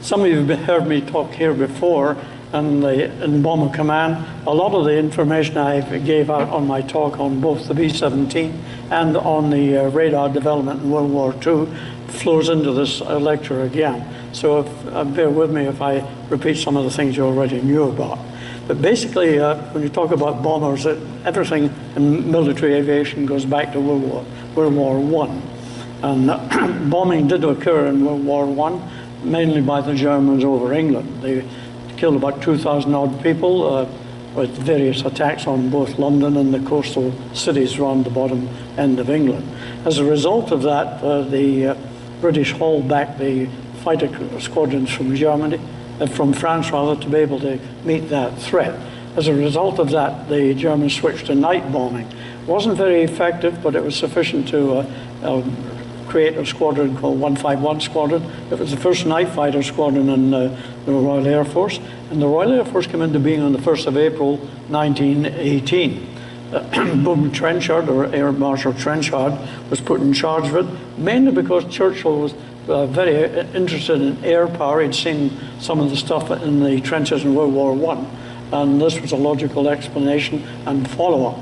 some of you have heard me talk here before in Bomber Command. A lot of the information I gave out on my talk on both the B-17 and on the radar development in World War II flows into this lecture again. So bear with me if I repeat some of the things you already knew about. But basically, when you talk about bombers, everything in military aviation goes back to World War I. And bombing did occur in World War I, mainly by the Germans over England. They killed about 2,000 odd people with various attacks on both London and the coastal cities around the bottom end of England. As a result of that, the British hauled back the fighter squadrons from Germany, from France rather, to be able to meet that threat. As a result of that, the Germans switched to night bombing. It wasn't very effective, but it was sufficient to create a squadron called 151 Squadron. It was the first night fighter squadron in the Royal Air Force, and the Royal Air Force came into being on the 1st of April 1918. Boom Trenchard, or Air Marshal Trenchard, was put in charge of it, mainly because Churchill was very interested in air power. He'd seen some of the stuff in the trenches in World War I, and this was a logical explanation and follow-up.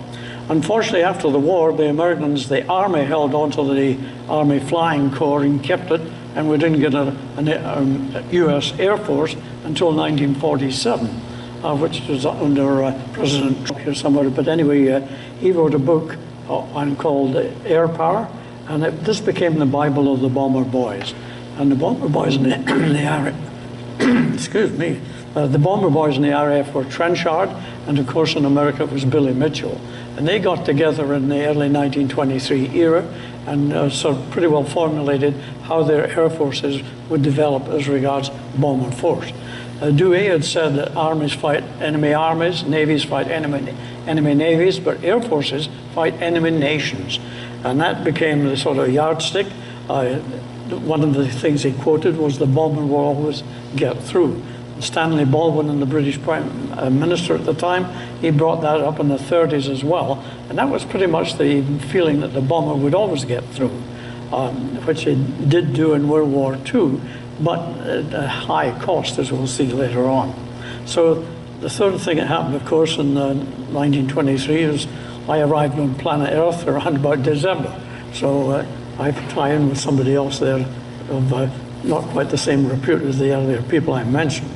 Unfortunately, after the war, the Americans, the Army held on to the Army Flying Corps and kept it, and we didn't get a U.S. Air Force until 1947, which was under President Trump here somewhere. But anyway, he wrote a book called Air Power, and this became the Bible of the Bomber Boys. And the Bomber Boys in the RAF, excuse me, the Bomber Boys in the RAF were Trenchard, and of course in America it was Billy Mitchell. And they got together in the early 1923 era and sort of pretty well formulated how their air forces would develop as regards bomber force. Dewey had said that armies fight enemy armies, navies fight enemy navies, but air forces fight enemy nations. And that became the sort of yardstick. One of the things he quoted was the bomber will always get through. Stanley Baldwin, the British Prime Minister at the time, he brought that up in the 30s as well. And that was pretty much the feeling that the bomber would always get through, which he did do in World War II, but at a high cost, as we'll see later on. So the third thing that happened, of course, in 1923 is I arrived on planet Earth around about December. So I tie in with somebody else there of not quite the same repute as the earlier people I mentioned.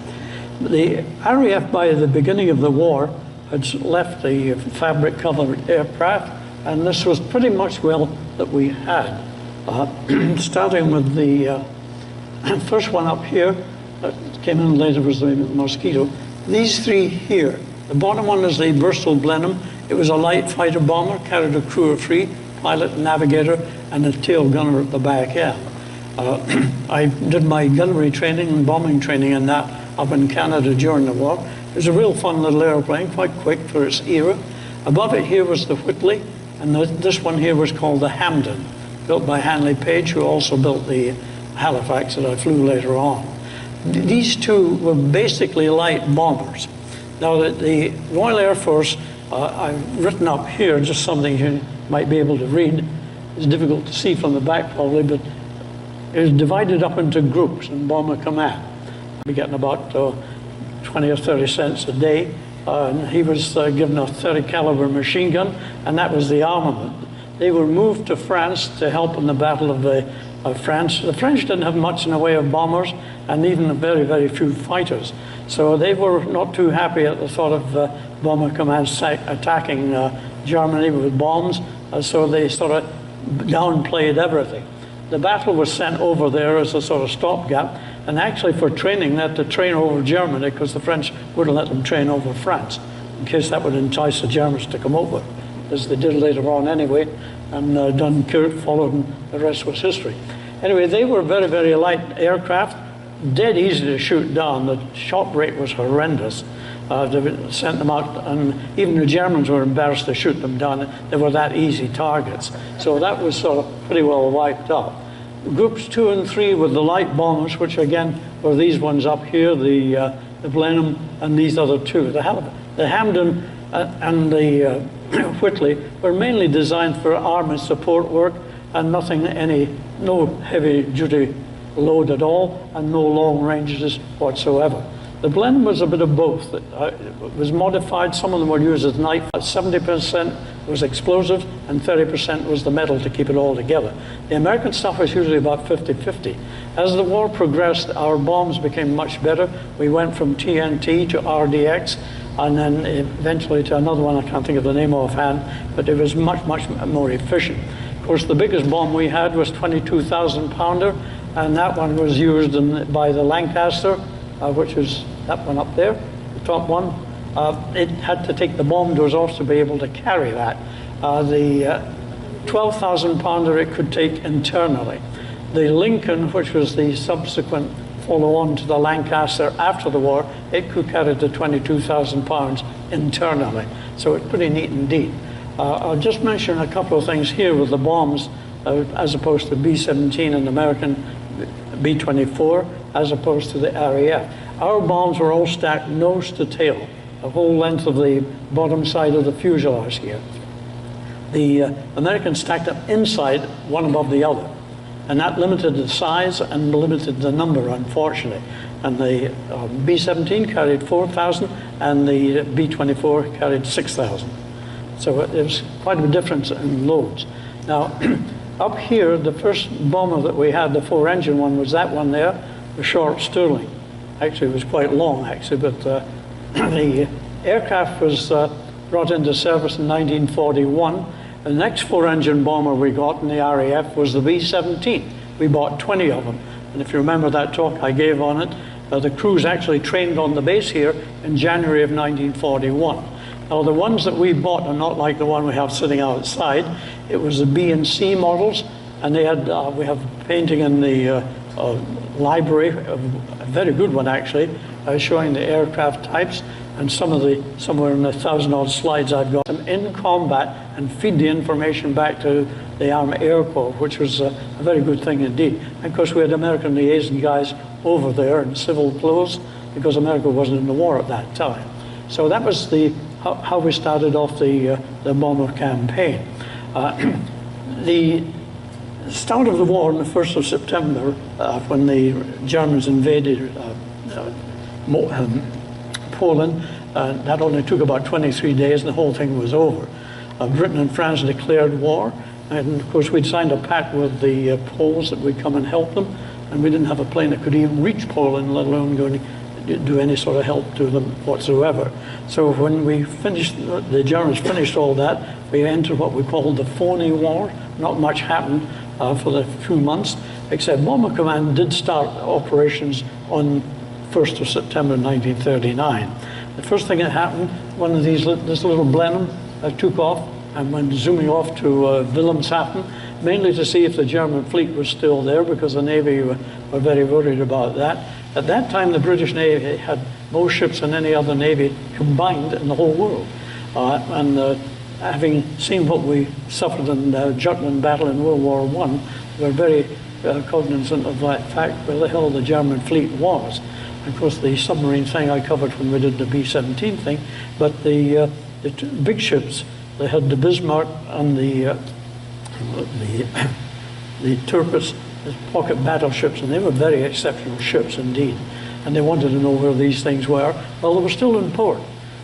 The RAF, by the beginning of the war, had left the fabric-covered aircraft, and this was pretty much well that we had. Starting with the first one up here, that came in later, was the Mosquito. These three here, the bottom one is the Bristol Blenheim. It was a light fighter bomber, carried a crew of 3, pilot, navigator, and a tail gunner at the back end. I did my gunnery training and bombing training in that up in Canada during the war. It was a real fun little airplane, quite quick for its era. Above it here was the Whitley, and this one here was called the Hampden, built by Hanley Page, who also built the Halifax that I flew later on. These two were basically light bombers. Now the Royal Air Force, I've written up here just something you might be able to read. It's difficult to see from the back probably, but it was divided up into groups in Bomber Command. We're getting about 20 or 30 cents a day. And he was given a 30 caliber machine gun, and that was the armament. They were moved to France to help in the Battle of France. The French didn't have much in the way of bombers, and even very, very few fighters. So they were not too happy at the thought of Bomber Command attacking Germany with bombs, so they sort of downplayed everything. The battle was sent over there as a sort of stopgap, and actually for training, they had to train over Germany because the French wouldn't let them train over France, in case that would entice the Germans to come over, as they did later on anyway, and Dunkirk followed, and the rest was history. Anyway, they were very, very light aircraft, dead easy to shoot down. The shot rate was horrendous. They sent them out, and even the Germans were embarrassed to shoot them down. They were that easy targets. So that was sort of pretty well wiped out. Groups 2 and 3 were the light bombers, which again were these ones up here, the Blenheim and these other two. The Hampden and the Whitley were mainly designed for army support work and no heavy duty load at all and no long ranges whatsoever. The blend was a bit of both. It was modified. Some of them were used as knife. 70% was explosive and 30% was the metal to keep it all together. The American stuff was usually about 50-50. As the war progressed, our bombs became much better. We went from TNT to RDX, and then eventually to another one I can't think of the name offhand, but it was much, much more efficient. Of course, the biggest bomb we had was 22,000 pounder, and that one was used by the Lancaster, which is that one up there, the top one. It had to take the bomb doors off to be able to carry that. The 12,000 pounder it could take internally. The Lincoln, which was the subsequent follow-on to the Lancaster after the war, it could carry to 22,000 pounds internally. So it's pretty neat indeed. I'll just mention a couple of things here with the bombs, as opposed to B-17 and American B-24, as opposed to the RAF. Our bombs were all stacked nose to tail, the whole length of the bottom side of the fuselage here. The Americans stacked them inside, one above the other. And that limited the size and limited the number, unfortunately. And the B-17 carried 4,000 and the B-24 carried 6,000. So it was quite a difference in loads. Now, up here, the first bomber that we had, the 4-engine one, was that one there, the short Stirling. Actually, it was quite long, actually, but the aircraft was brought into service in 1941. The next 4-engine bomber we got in the RAF was the B-17. We bought 20 of them. And if you remember that talk I gave on it, the crews actually trained on the base here in January of 1941. Now, the ones that we bought are not like the one we have sitting outside. It was the B and C models, and they had, we have a painting in the library, a very good one actually, showing the aircraft types, and somewhere in the 1,000-odd slides I've got them in combat and feed the information back to the Army Air Corps, which was a very good thing indeed. And of course, we had American liaison guys over there in civil clothes because America wasn't in the war at that time. So that was how we started off the bomber campaign. The start of the war on the 1st of September, when the Germans invaded Poland, that only took about 23 days and the whole thing was over. Britain and France declared war, and of course we'd signed a pact with the Poles that we'd come and help them, and we didn't have a plane that could even reach Poland, let alone go and do any sort of help to them whatsoever. So when we finished, the Germans finished all that, we entered what we called the phony war. Not much happened for the few months, except Bomber Command did start operations on 1st of September 1939. The first thing that happened, one of this little Blenheim took off and went zooming off to Wilhelmshaven, mainly to see if the German fleet was still there, because the Navy were very worried about that. At that time, the British Navy had more ships than any other Navy combined in the whole world. Having seen what we suffered in the Jutland battle in World War I, we were very cognizant of that fact, where the hell the German fleet was. Of course, the submarine thing I covered when we did the B-17 thing, but the two big ships, they had the Bismarck and the Tirpitz, the pocket battleships, and they were very exceptional ships indeed. And they wanted to know where these things were. Well, they were still in port.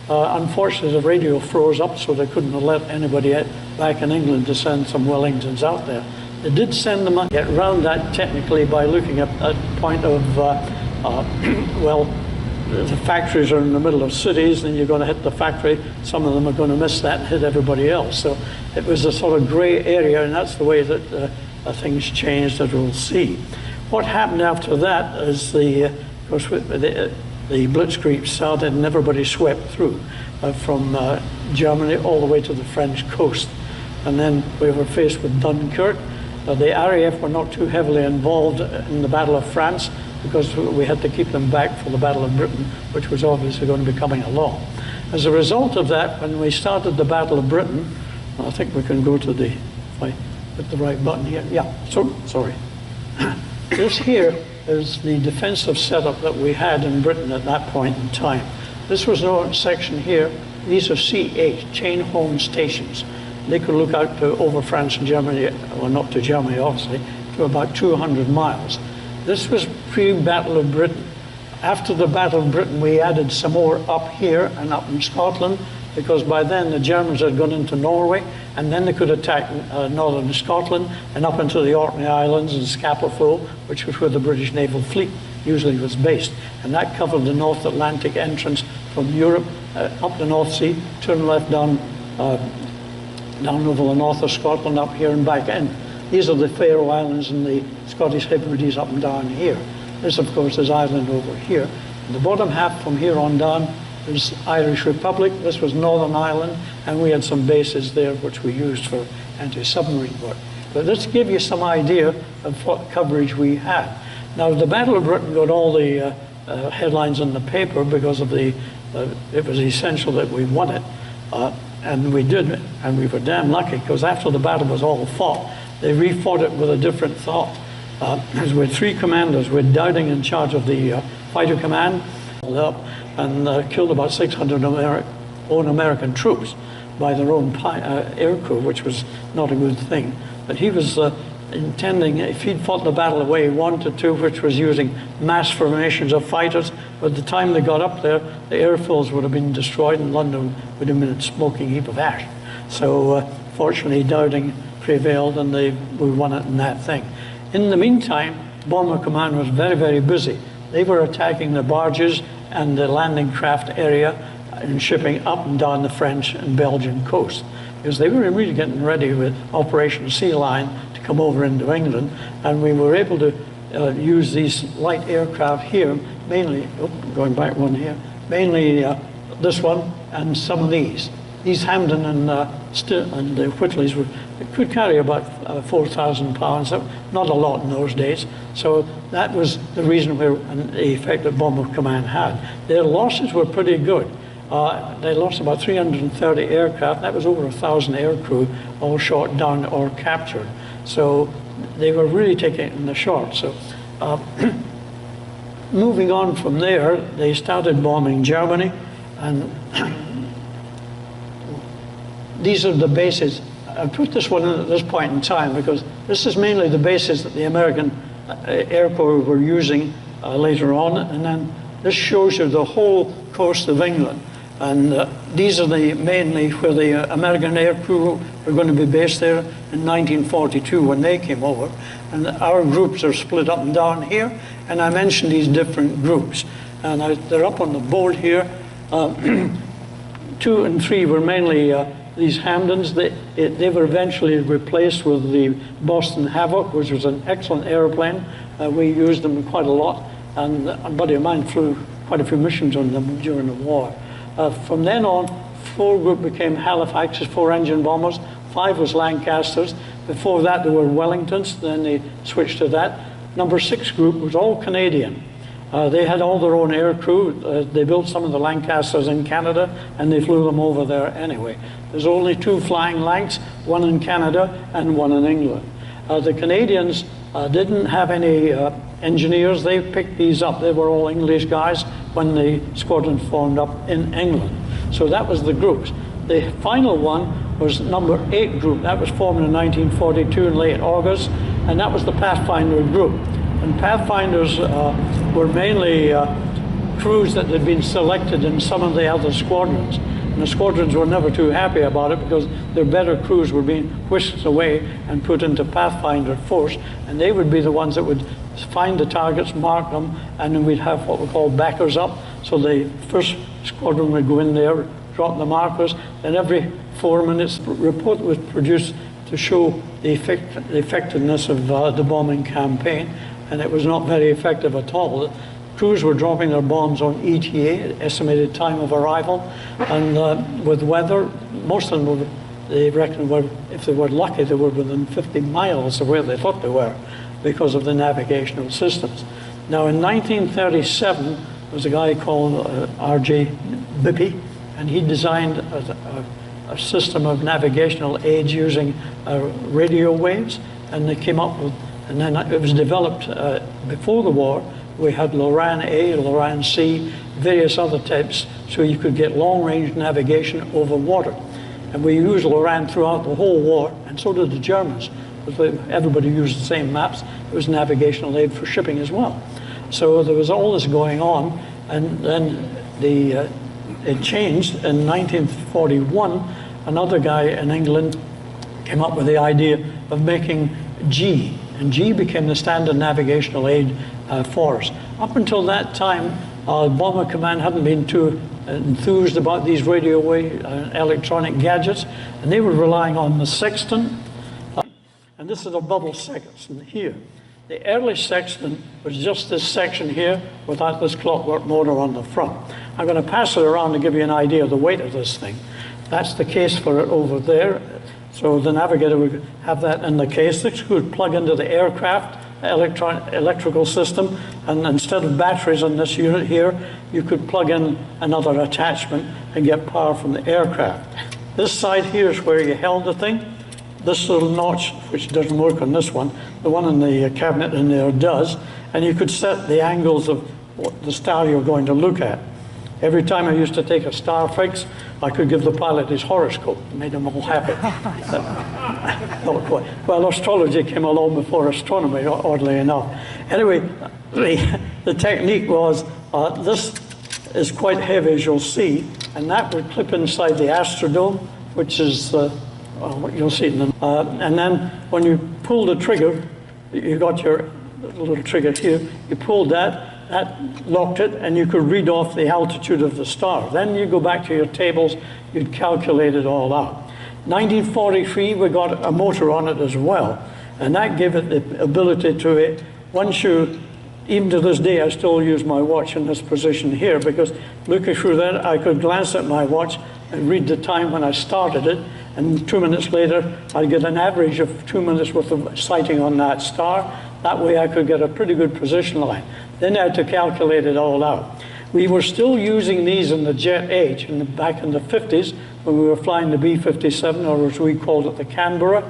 Unfortunately, the radio froze up, so they couldn't let anybody back in England to send some Wellingtons out there. They did send them, get around that technically by looking at a point of, well, the factories are in the middle of cities, and you're going to hit the factory. Some of them are going to miss that and hit everybody else. So it was a sort of gray area, and that's the way that things changed, as we'll see. What happened after that is of course, the Blitzkrieg started, and everybody swept through from Germany all the way to the French coast. And then we were faced with Dunkirk. The RAF were not too heavily involved in the Battle of France, because we had to keep them back for the Battle of Britain, which was obviously going to be coming along. As a result of that, when we started the Battle of Britain, I think we can go to the, if I hit the right button here, yeah, so, sorry. This here is the defensive setup that we had in Britain at that point in time. This was no section here. These are CH, chain home stations. They could look out to over France and Germany, well, not to Germany obviously, to about 200 miles. This was pre-Battle of Britain. After the Battle of Britain, we added some more up here and up in Scotland, because by then the Germans had gone into Norway, and then they could attack northern Scotland and up into the Orkney Islands and Scapa Flow, which was where the British Naval Fleet usually was based. And that covered the North Atlantic entrance from Europe up the North Sea, turn left down over the north of Scotland, up here and back in. These are the Faroe Islands and the Scottish Hebrides up and down here. This, of course, is Ireland over here. The bottom half from here on down is Irish Republic. This was Northern Ireland, and we had some bases there which we used for anti-submarine work. But let's give you some idea of what coverage we had. Now, the Battle of Britain got all the headlines in the paper because of it was essential that we won it. And we did, and we were damn lucky, because after the battle was all fought, they refought it with a different thought. Because we had 3 commanders. We had Dowding in charge of the fighter command, and killed about 600 own American troops by their own air crew, which was not a good thing. But he was intending, if he'd fought the battle the way he wanted to, which was using mass formations of fighters, by the time they got up there, the airfields would have been destroyed and London would have been a smoking heap of ash. So fortunately Dowding prevailed, and we won it in that thing. In the meantime, Bomber Command was very, very busy. They were attacking the barges and the landing craft area and shipping up and down the French and Belgian coast, because they were really getting ready with Operation Sea Lion to come over into England, and we were able to use these light aircraft here, mainly, going back one here, mainly this one and some of these. These Hampden and the Whitleys could carry about 4,000 pounds, not a lot in those days. So that was the reason the effect that Bomber Command had. Their losses were pretty good. They lost about 330 aircraft. That was over 1,000 air crew, all shot down or captured. So they were really taking it in the short. So moving on from there, they started bombing Germany, and these are the bases. I put this one in at this point in time because this is mainly the bases that the American Air Corps were using later on, and then this shows you the whole coast of England. And these are mainly where the American air crew were going to be based there in 1942 when they came over. And our groups are split up and down here, and I mentioned these different groups. And they're up on the board here. 2 and 3 were mainly these Hampdens. They were eventually replaced with the Boston Havoc, which was an excellent airplane. We used them quite a lot, and a buddy of mine flew quite a few missions on them during the war. From then on, 4 group became Halifaxes, 4-engine bombers. 5 was Lancasters. Before that, there were Wellingtons. Then they switched to that. Number 6 group was all Canadian. They had all their own air crew. They built some of the Lancasters in Canada, and they flew them over there anyway. There's only 2 flying Lancs, 1 in Canada and 1 in England. The Canadians didn't have any engineers. They picked these up. They were all English guys when the squadron formed up in England. So that was the groups. The final one was number 8 group. That was formed in 1942 in late August, and that was the Pathfinder group. And Pathfinders were mainly crews that had been selected in some of the other squadrons. And the squadrons were never too happy about it because their better crews were being whisked away and put into Pathfinder force, and they would be the ones that would find the targets, mark them, and then we'd have what we call backers up. So the first squadron would go in there, drop the markers, then every 4 minutes a report was produced to show the effectiveness of the bombing campaign, and it was not very effective at all. Crews were dropping their bombs on ETA, estimated time of arrival, and with weather, most of them they reckoned if they were lucky, they were within 50 miles of where they thought they were because of the navigational systems. Now in 1937, there was a guy called R.J. Bippy, and he designed a system of navigational aids using radio waves, and they came up with, and then it was developed before the war. We had LORAN A, LORAN C, various other types, so you could get long-range navigation over water. And we used LORAN throughout the whole war, and so did the Germans. Everybody used the same maps. It was navigational aid for shipping as well. So there was all this going on, and then it changed in 1941. Another guy in England came up with the idea of making G, and G became the standard navigational aid for us. Up until that time, Bomber Command hadn't been too enthused about these radio electronic gadgets, and they were relying on the sextant. And this is a bubble sextant here. The early sextant was just this section here without this clockwork motor on the front. I'm going to pass it around to give you an idea of the weight of this thing. That's the case for it over there. So the navigator would have that in the case. This could plug into the aircraft electrical system, and instead of batteries on this unit here, you could plug in another attachment and get power from the aircraft. This side here is where you held the thing. This little notch, which doesn't work on this one, the one in the cabinet in there does, and you could set the angles of what the star you're going to look at. Every time I used to take a star fix, I could give the pilot his horoscope. It made them all happy. Not quite. Well, astrology came along before astronomy, oddly enough. Anyway, the technique was, this is quite heavy, as you'll see, and that would clip inside the Astrodome, which is what you'll see. And then when you pull the trigger, you got your little trigger here, you pulled that locked it, and you could read off the altitude of the star. Then you go back to your tables, you'd calculate it all out. 1943, we got a motor on it as well, and that gave it the ability to, once you, even to this day, I still use my watch in this position here, because looking through that, I could glance at my watch and read the time when I started it, and 2 minutes later, I'd get an average of 2 minutes worth of sighting on that star. That way I could get a pretty good position line. Then I had to calculate it all out. We were still using these in the jet age, back in the 50s, when we were flying the B-57, or as we called it, the Canberra,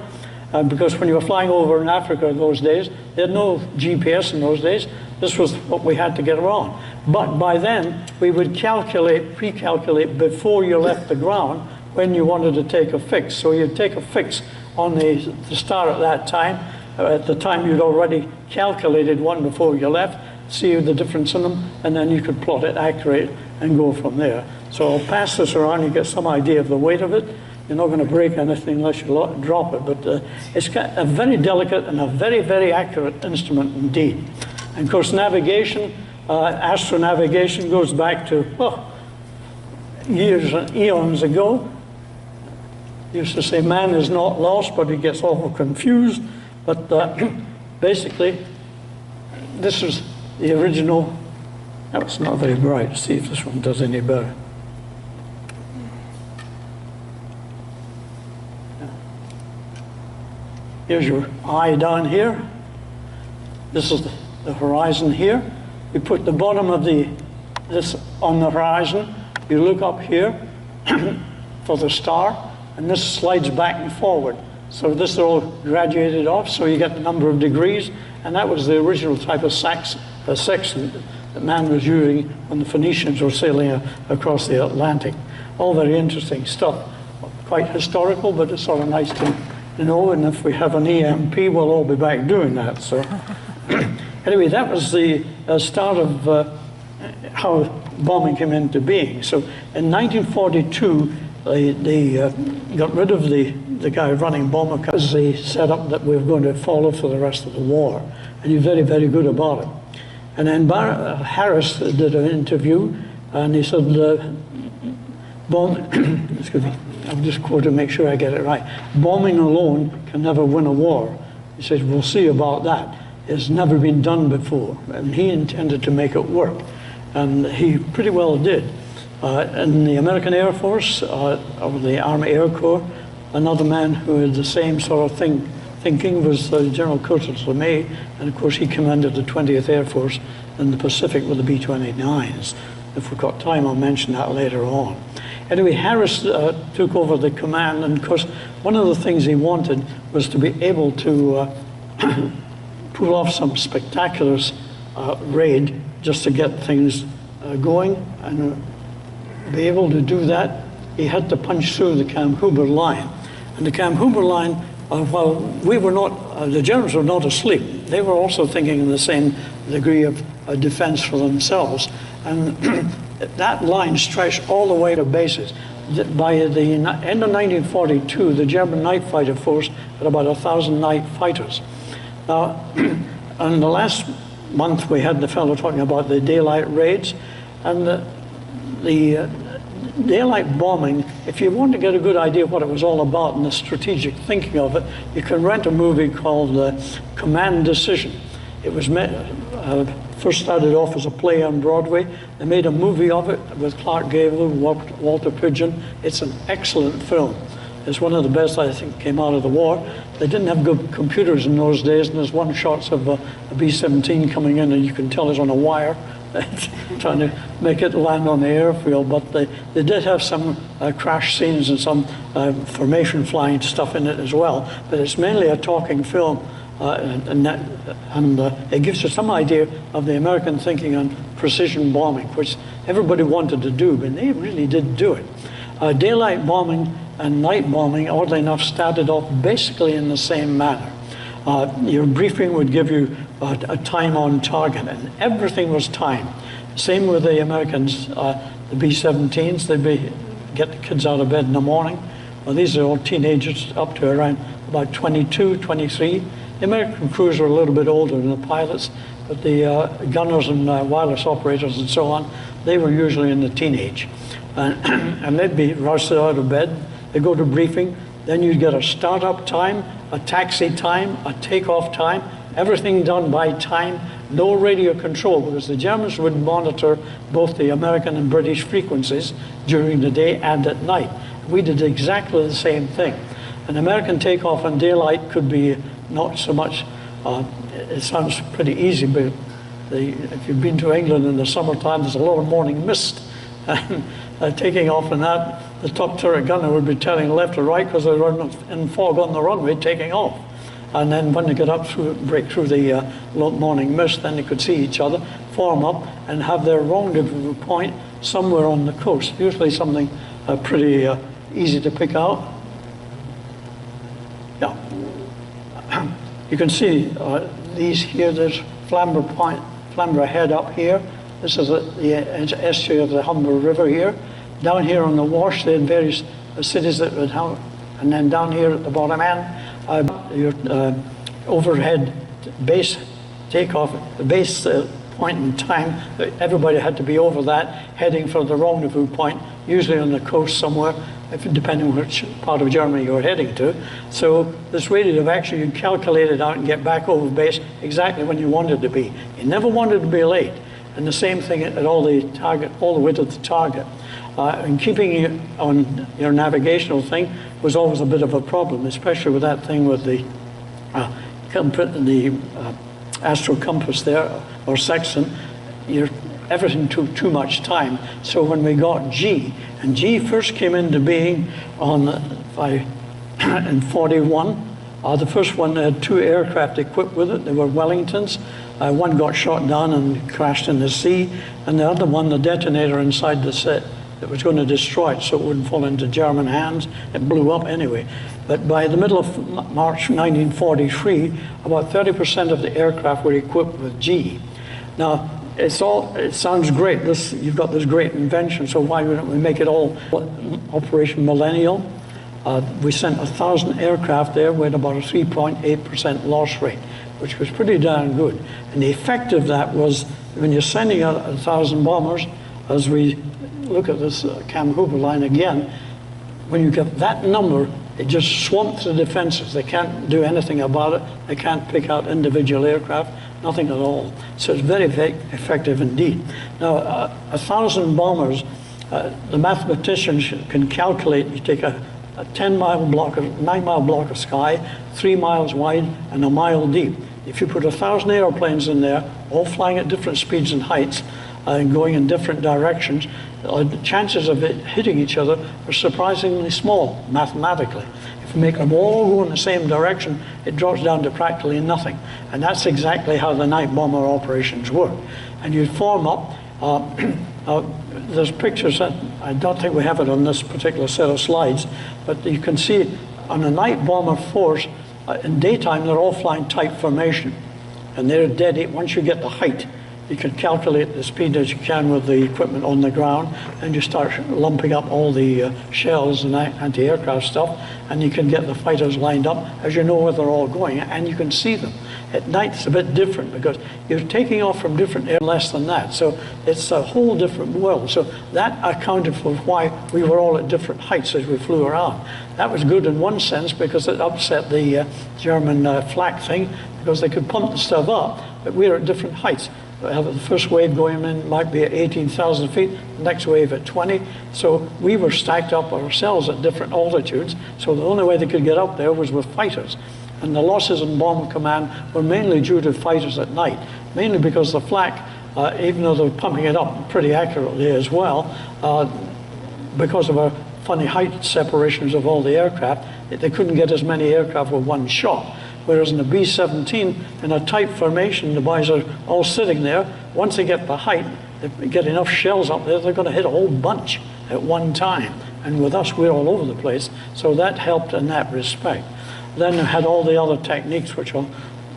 because when you were flying over in Africa in those days, they had no GPS in those days. This was what we had to get around. But by then, we would pre-calculate before you left the ground when you wanted to take a fix. So you'd take a fix on the star at that time. At the time, you'd already calculated one before you left, see the difference in them, and then you could plot it accurate and go from there. So I'll pass this around, you get some idea of the weight of it. You're not going to break anything unless you drop it, but it's got a very delicate and a very, very accurate instrument indeed. And of course, navigation, astronavigation goes back to, well, years and eons ago. Used to say man is not lost, but he gets awful confused. But basically, this is the original. That's not very bright. See if this one does any better. Here's your eye down here. This is the horizon here. You put the bottom of this on the horizon. You look up here for the star, and this slides back and forward. So this is all graduated off, so you get the number of degrees, and that was the original type of sextant that man was using when the Phoenicians were sailing across the Atlantic. All very interesting stuff, quite historical, but it's sort of nice to know, and if we have an EMP, we'll all be back doing that. So anyway, that was the start of how bombing came into being. So in 1942, they got rid of the guy running bomber because they set up that we were going to follow for the rest of the war. And he was very, very good about it. And then Harris did an interview, and he said, excuse me, I'll just quote to make sure I get it right. Bombing alone can never win a war. He says, we'll see about that. It's never been done before. And he intended to make it work. And he pretty well did. In the American Air Force, or the Army Air Corps, another man who had the same sort of thinking was General Curtis LeMay, and of course he commanded the 20th Air Force in the Pacific with the B-29s. If we've got time, I'll mention that later on. Anyway, Harris took over the command, and of course one of the things he wanted was to be able to pull off some spectacular raid just to get things going, and be able to do that, he had to punch through the Camp Huber line. And the Camp Huber line while we were not, the Germans were not asleep, they were also thinking in the same degree of defense for themselves. And that line stretched all the way to bases. By the end of 1942, the German night fighter force had about 1,000 night fighters. Now, in the last month, we had the fellow talking about the daylight raids, and the daylight bombing, if you want to get a good idea of what it was all about and the strategic thinking of it, you can rent a movie called Command Decision. It was first started off as a play on Broadway. They made a movie of it with Clark Gable, Walter Pidgeon. It's an excellent film. It's one of the best, I think, came out of the war. They didn't have good computers in those days, and there's one shots of a B-17 coming in, and you can tell it's on a wire, trying to make it land on the airfield. But they did have some crash scenes and some formation flying stuff in it as well. But it's mainly a talking film. And it gives you some idea of the American thinking on precision bombing, which everybody wanted to do, but they really did do it. Daylight bombing and night bombing, oddly enough, started off basically in the same manner. Your briefing would give you a time on target, and everything was timed. Same with the Americans, the B-17s, they'd get the kids out of bed in the morning. Well, these are all teenagers up to around about 22, 23. The American crews were a little bit older than the pilots, but the gunners and wireless operators and so on, they were usually in the teenage. And they'd be rushed out of bed, they'd go to briefing, then you'd get a start-up time, a taxi time, a takeoff time, everything done by time, no radio control, because the Germans would monitor both the American and British frequencies during the day and at night. We did exactly the same thing. An American takeoff in daylight could be not so much, it sounds pretty easy, but if you've been to England in the summertime, there's a lot of morning mist. And taking off in that, the top turret gunner would be telling left or right because they were in fog on the runway taking off. And then when they get up break through the morning mist, then they could see each other, form up, and have their rendezvous point somewhere on the coast, usually something pretty easy to pick out. Yeah. You can see these here, there's Flamborough Point, Flamborough Head up here. This is the estuary of the Humber River here. Down here on the wash, they had various cities that would have, and then down here at the bottom end, your overhead base takeoff, the base point in time, everybody had to be over that, heading for the rendezvous point, usually on the coast somewhere, depending on which part of Germany you're heading to. So this radius of action, you calculate it out and get back over base exactly when you wanted to be. You never wanted to be late. And the same thing at all the way to the target. And keeping you on your navigational thing was always a bit of a problem, especially with that thing with the astro compass there, or sextant. Everything took too much time. So when we got G, and G first came into being in 41, the first one had 2 aircraft equipped with it. They were Wellingtons. One got shot down and crashed in the sea, and the other one, the detonator inside the set, that was going to destroy it so it wouldn't fall into German hands. It blew up anyway. But by the middle of March 1943, about 30% of the aircraft were equipped with G. Now, it sounds great. You've got this great invention, so why wouldn't we make it all Operation Millennial? We sent 1,000 aircraft there with about a 3.8% loss rate, which was pretty darn good. And the effect of that was, when you're sending out 1,000 bombers, as we look at this Cam Hooper line again, when you get that number, it just swamps the defenses. They can't do anything about it. They can't pick out individual aircraft, nothing at all. So it's very effective indeed. Now, 1,000 bombers, the mathematicians can calculate. You take a 10-mile block, a 9-mile block of sky, 3 miles wide and a mile deep. If you put 1,000 airplanes in there, all flying at different speeds and heights, and going in different directions, the chances of it hitting each other are surprisingly small mathematically. If you make them all go in the same direction, it drops down to practically nothing. And that's exactly how the night bomber operations work. And you form up, there's pictures that I don't think we have it on this particular set of slides, but you can see on a night bomber force, in daytime they're all flying tight formation, and they're dead. Once you get the height, you can calculate the speed as you can with the equipment on the ground, and you start lumping up all the shells and anti-aircraft stuff, and you can get the fighters lined up as you know where they're all going, and you can see them. At night it's a bit different because you're taking off from different air less than that, so it's a whole different world. So that accounted for why we were all at different heights as we flew around. That was good in one sense because it upset the German flak thing, because they could pump the stuff up, but we were at different heights. The first wave going in might be at 18,000 feet, the next wave at 20. So we were stacked up ourselves at different altitudes. So the only way they could get up there was with fighters. And the losses in Bomber Command were mainly due to fighters at night, mainly because the flak, even though they were pumping it up pretty accurately as well, because of our funny height separations of all the aircraft, they couldn't get as many aircraft with one shot. Whereas in the B-17, in a tight formation, the boys are all sitting there. Once they get the height, they get enough shells up there, they're going to hit a whole bunch at one time. And with us, we're all over the place. So that helped in that respect. Then I had all the other techniques, which I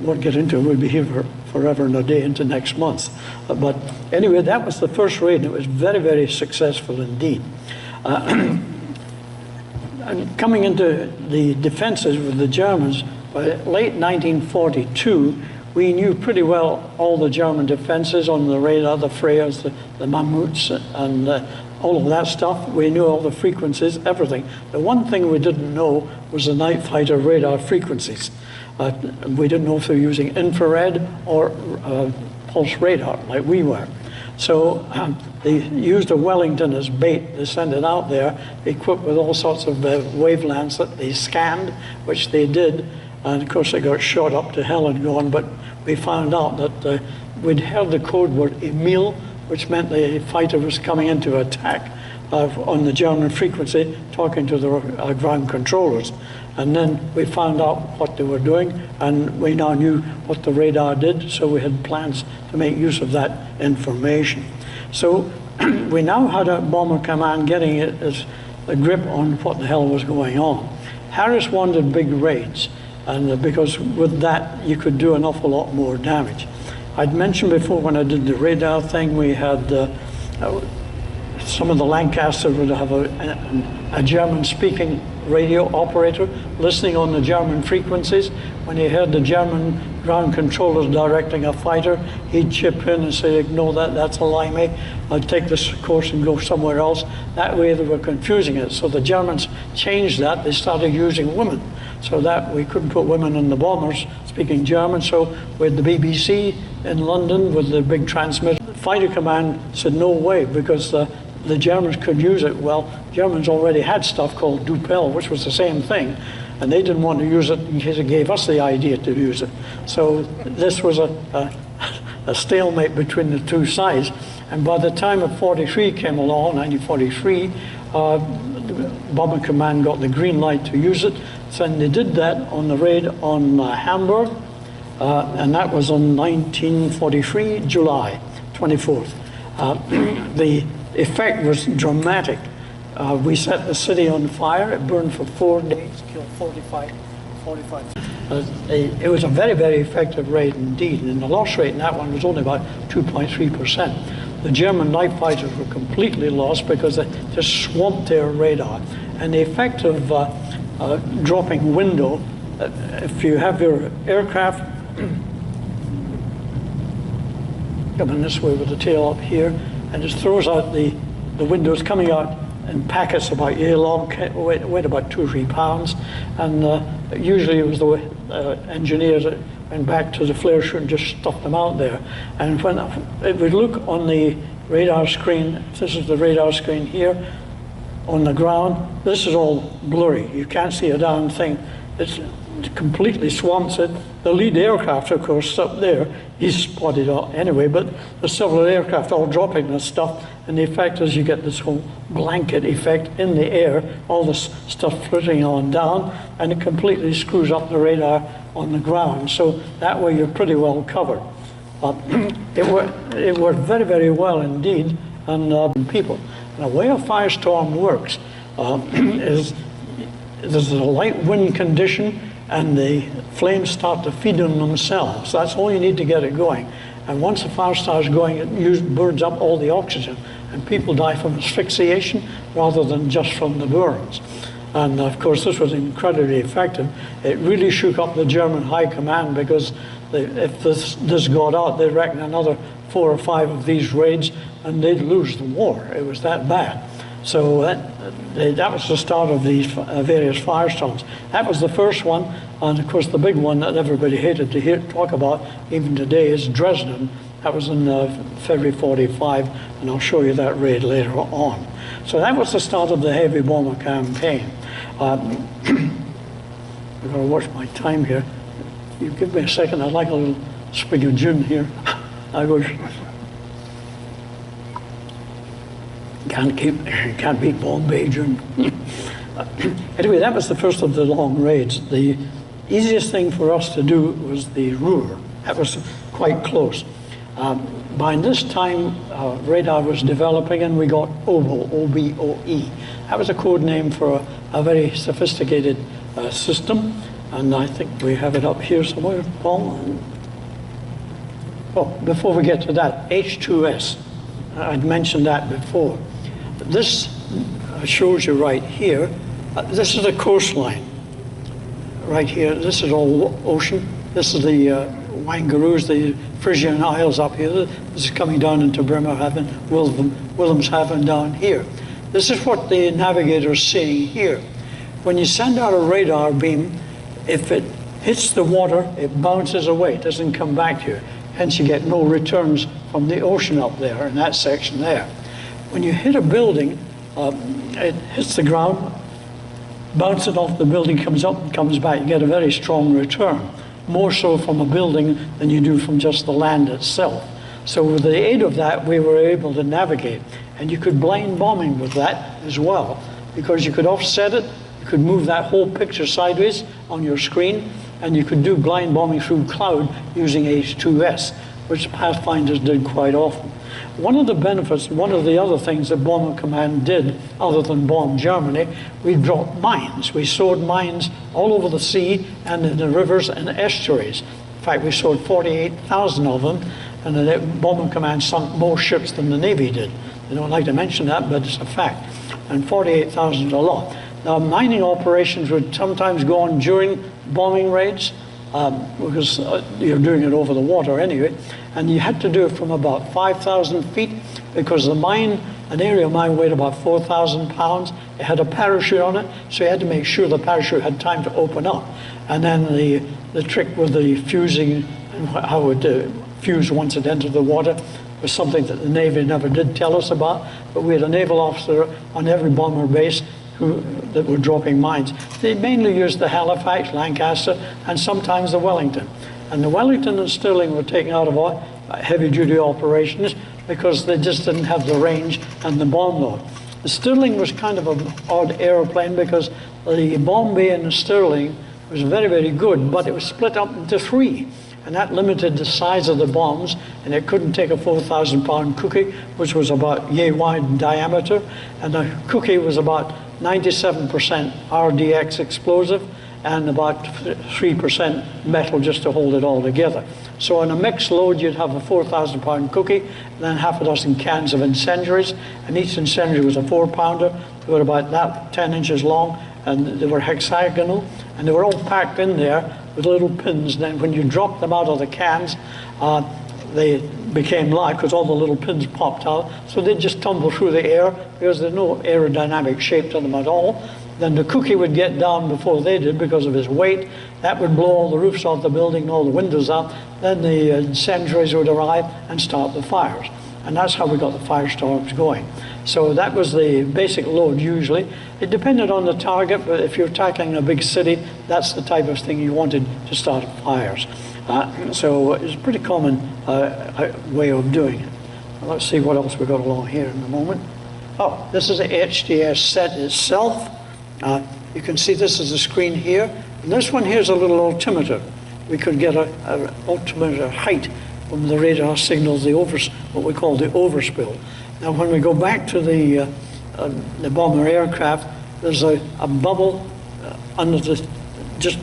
won't get into. We'll be here for forever and a day into next month. But anyway, that was the first raid, and it was very, very successful indeed. And coming into the defenses with the Germans, by late 1942, we knew pretty well all the German defenses on the radar, the Freyas, the Mammuts, and all of that stuff. We knew all the frequencies, everything. The one thing we didn't know was the night fighter radar frequencies. We didn't know if they were using infrared or pulse radar like we were. So they used a Wellington as bait. They sent it out there, equipped with all sorts of wavelengths that they scanned, which they did. And of course, they got shot up to Heligoland, but we found out that we'd heard the code word Emil, which meant the fighter was coming into attack on the German frequency, talking to the ground controllers. And then we found out what they were doing, and we now knew what the radar did, so we had plans to make use of that information. So we now had a Bomber Command getting a grip on what the hell was going on. Harris wanted big raids, and because with that you could do an awful lot more damage. I'd mentioned before when I did the radar thing, we had some of the Lancasters would have a German-speaking radio operator listening on the German frequencies. When he heard the German ground controllers directing a fighter, he'd chip in and say, ignore that, that's a limey. I'll take this course and go somewhere else. That way they were confusing it. So the Germans changed that. They started using women, so that we couldn't put women in the bombers speaking German. So with the BBC in London with the big transmitter, the Fighter Command said no way, because the Germans could use it. Well, Germans already had stuff called Dupel, which was the same thing, and they didn't want to use it in case it gave us the idea to use it. So this was a stalemate between the two sides. And by the time of 43 came along, 1943, the Bomber Command got the green light to use it. So they did that on the raid on Hamburg, and that was on 1943, July 24th. The effect was dramatic. We set the city on fire. It burned for 4 days, killed 45. It was a very, very effective raid indeed, and the loss rate in that one was only about 2.3%. The German night fighters were completely lost because they just swamped their radar. And the effect of dropping window, if you have your aircraft coming this way with the tail up here, and just throws out the windows coming out in packets about a year long, weighed about 2 or 3 pounds, and usually it was the engineers that went back to the flare chute and just stuffed them out there. And when if we look on the radar screen, this is the radar screen here on the ground, this is all blurry. You can't see a darn thing. It completely swamps it. The lead aircraft, of course, up there, he's spotted out anyway, but there's several aircraft all dropping this stuff, and the effect is you get this whole blanket effect in the air, all this stuff floating on down, and it completely screws up the radar on the ground. So that way you're pretty well covered. It worked very, very well indeed, and people. And the way a firestorm works is there's a light wind condition and the flames start to feed on themselves. That's all you need to get it going. And once the fire starts going, it burns up all the oxygen, and people die from asphyxiation rather than just from the burns. And of course, this was incredibly effective. It really shook up the German high command, because if this got out, they reckon another 4 or 5 of these raids and they'd lose the war. It was that bad. So that was the start of these various firestorms. That was the first one, and of course the big one that everybody hated to talk about even today is Dresden. That was in February 45, and I'll show you that raid later on. So that was the start of the heavy bomber campaign. I've got to watch my time here. You give me a second, I'd like a little sprig of gin here. I wish. Can't beat Bombay gin. Anyway, that was the first of the long raids. The easiest thing for us to do was the Ruhr. That was quite close. By this time, radar was developing, and we got OBOE, O-B-O-E. That was a code name for a very sophisticated system, and I think we have it up here somewhere, Paul. Oh, before we get to that, H2S. I'd mentioned that before. This shows you right here. This is the coastline. Right here, this is all ocean. This is the Wangaroos, the Frisian Isles up here. This is coming down into Bremerhaven, Wilhelmshaven down here. This is what the navigator is seeing here. When you send out a radar beam, if it hits the water, it bounces away. It doesn't come back to you. Hence, you get no returns from the ocean up there in that section there. When you hit a building, it hits the ground, bounces off the building, comes up and comes back. You get a very strong return, more so from a building than you do from just the land itself. So with the aid of that, we were able to navigate. And you could blind bombing with that as well, because you could offset it, you could move that whole picture sideways on your screen, and you could do blind bombing through cloud using H2S, which Pathfinders did quite often. One of the benefits, one of the other things that Bomber Command did, other than bomb Germany, we dropped mines. We sowed mines all over the sea and in the rivers and estuaries. In fact, we sowed 48,000 of them, and the Bomber Command sunk more ships than the Navy did. They don't like to mention that, but it's a fact. And 48,000 is a lot. Now, mining operations would sometimes go on during bombing raids, because you're doing it over the water anyway, and you had to do it from about 5,000 feet, because the mine, an area mine weighed about 4,000 pounds. It had a parachute on it, so you had to make sure the parachute had time to open up. And then the trick with the fusing and how it would fuse once it entered the water was something that the Navy never did tell us about, but we had a naval officer on every bomber base that were dropping mines. They mainly used the Halifax, Lancaster, and sometimes the Wellington. And the Wellington and Stirling were taken out of heavy-duty operations because they just didn't have the range and the bomb load. The Stirling was kind of an odd aeroplane because the bomb bay in the Stirling was very, very good, but it was split up into 3. And that limited the size of the bombs, and it couldn't take a 4,000-pound cookie, which was about yay wide in diameter, and the cookie was about 97% RDX explosive and about 3% metal just to hold it all together. So on a mixed load, you'd have a 4,000-pound cookie, and then half a dozen cans of incendiaries, and each incendiary was a 4-pounder. They were about that 10 inches long, and they were hexagonal, and they were all packed in there with little pins. And then when you dropped them out of the cans, they became live because all the little pins popped out. So they just tumble through the air because there's no aerodynamic shape to them at all. Then the cookie would get down before they did because of his weight. That would blow all the roofs off the building and all the windows out. Then the incendiaries would arrive and start the fires. And that's how we got the firestorms going. So that was the basic load usually. It depended on the target, but if you're tackling a big city, that's the type of thing you wanted to start fires. So it's a pretty common way of doing it. Let's see what else we've got along here in a moment. Oh, this is the HDS set itself. You can see this is the screen here. And this one here is a little altimeter. We could get an altimeter height from the radar signals, what we call the overspill. Now, when we go back to the bomber aircraft, there's a bubble under the, just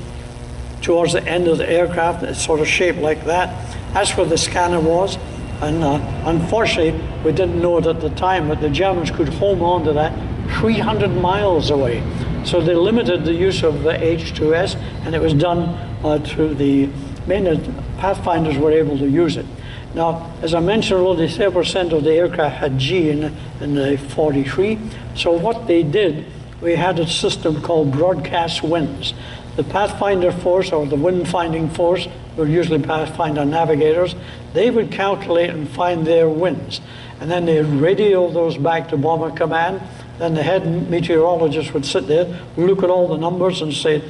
towards the end of the aircraft. It's sort of shaped like that. That's where the scanner was. And unfortunately, we didn't know it at the time, but the Germans could hold on to that 300 miles away. So they limited the use of the H2S, and it was done through the mainly Pathfinders were able to use it. Now, as I mentioned, only 30% of the aircraft had G in the 43. So what they did, we had a system called broadcast winds. The Pathfinder force, or the wind finding force, were usually Pathfinder navigators, they would calculate and find their winds. And then they'd radio those back to Bomber Command. Then the head meteorologist would sit there, look at all the numbers and say,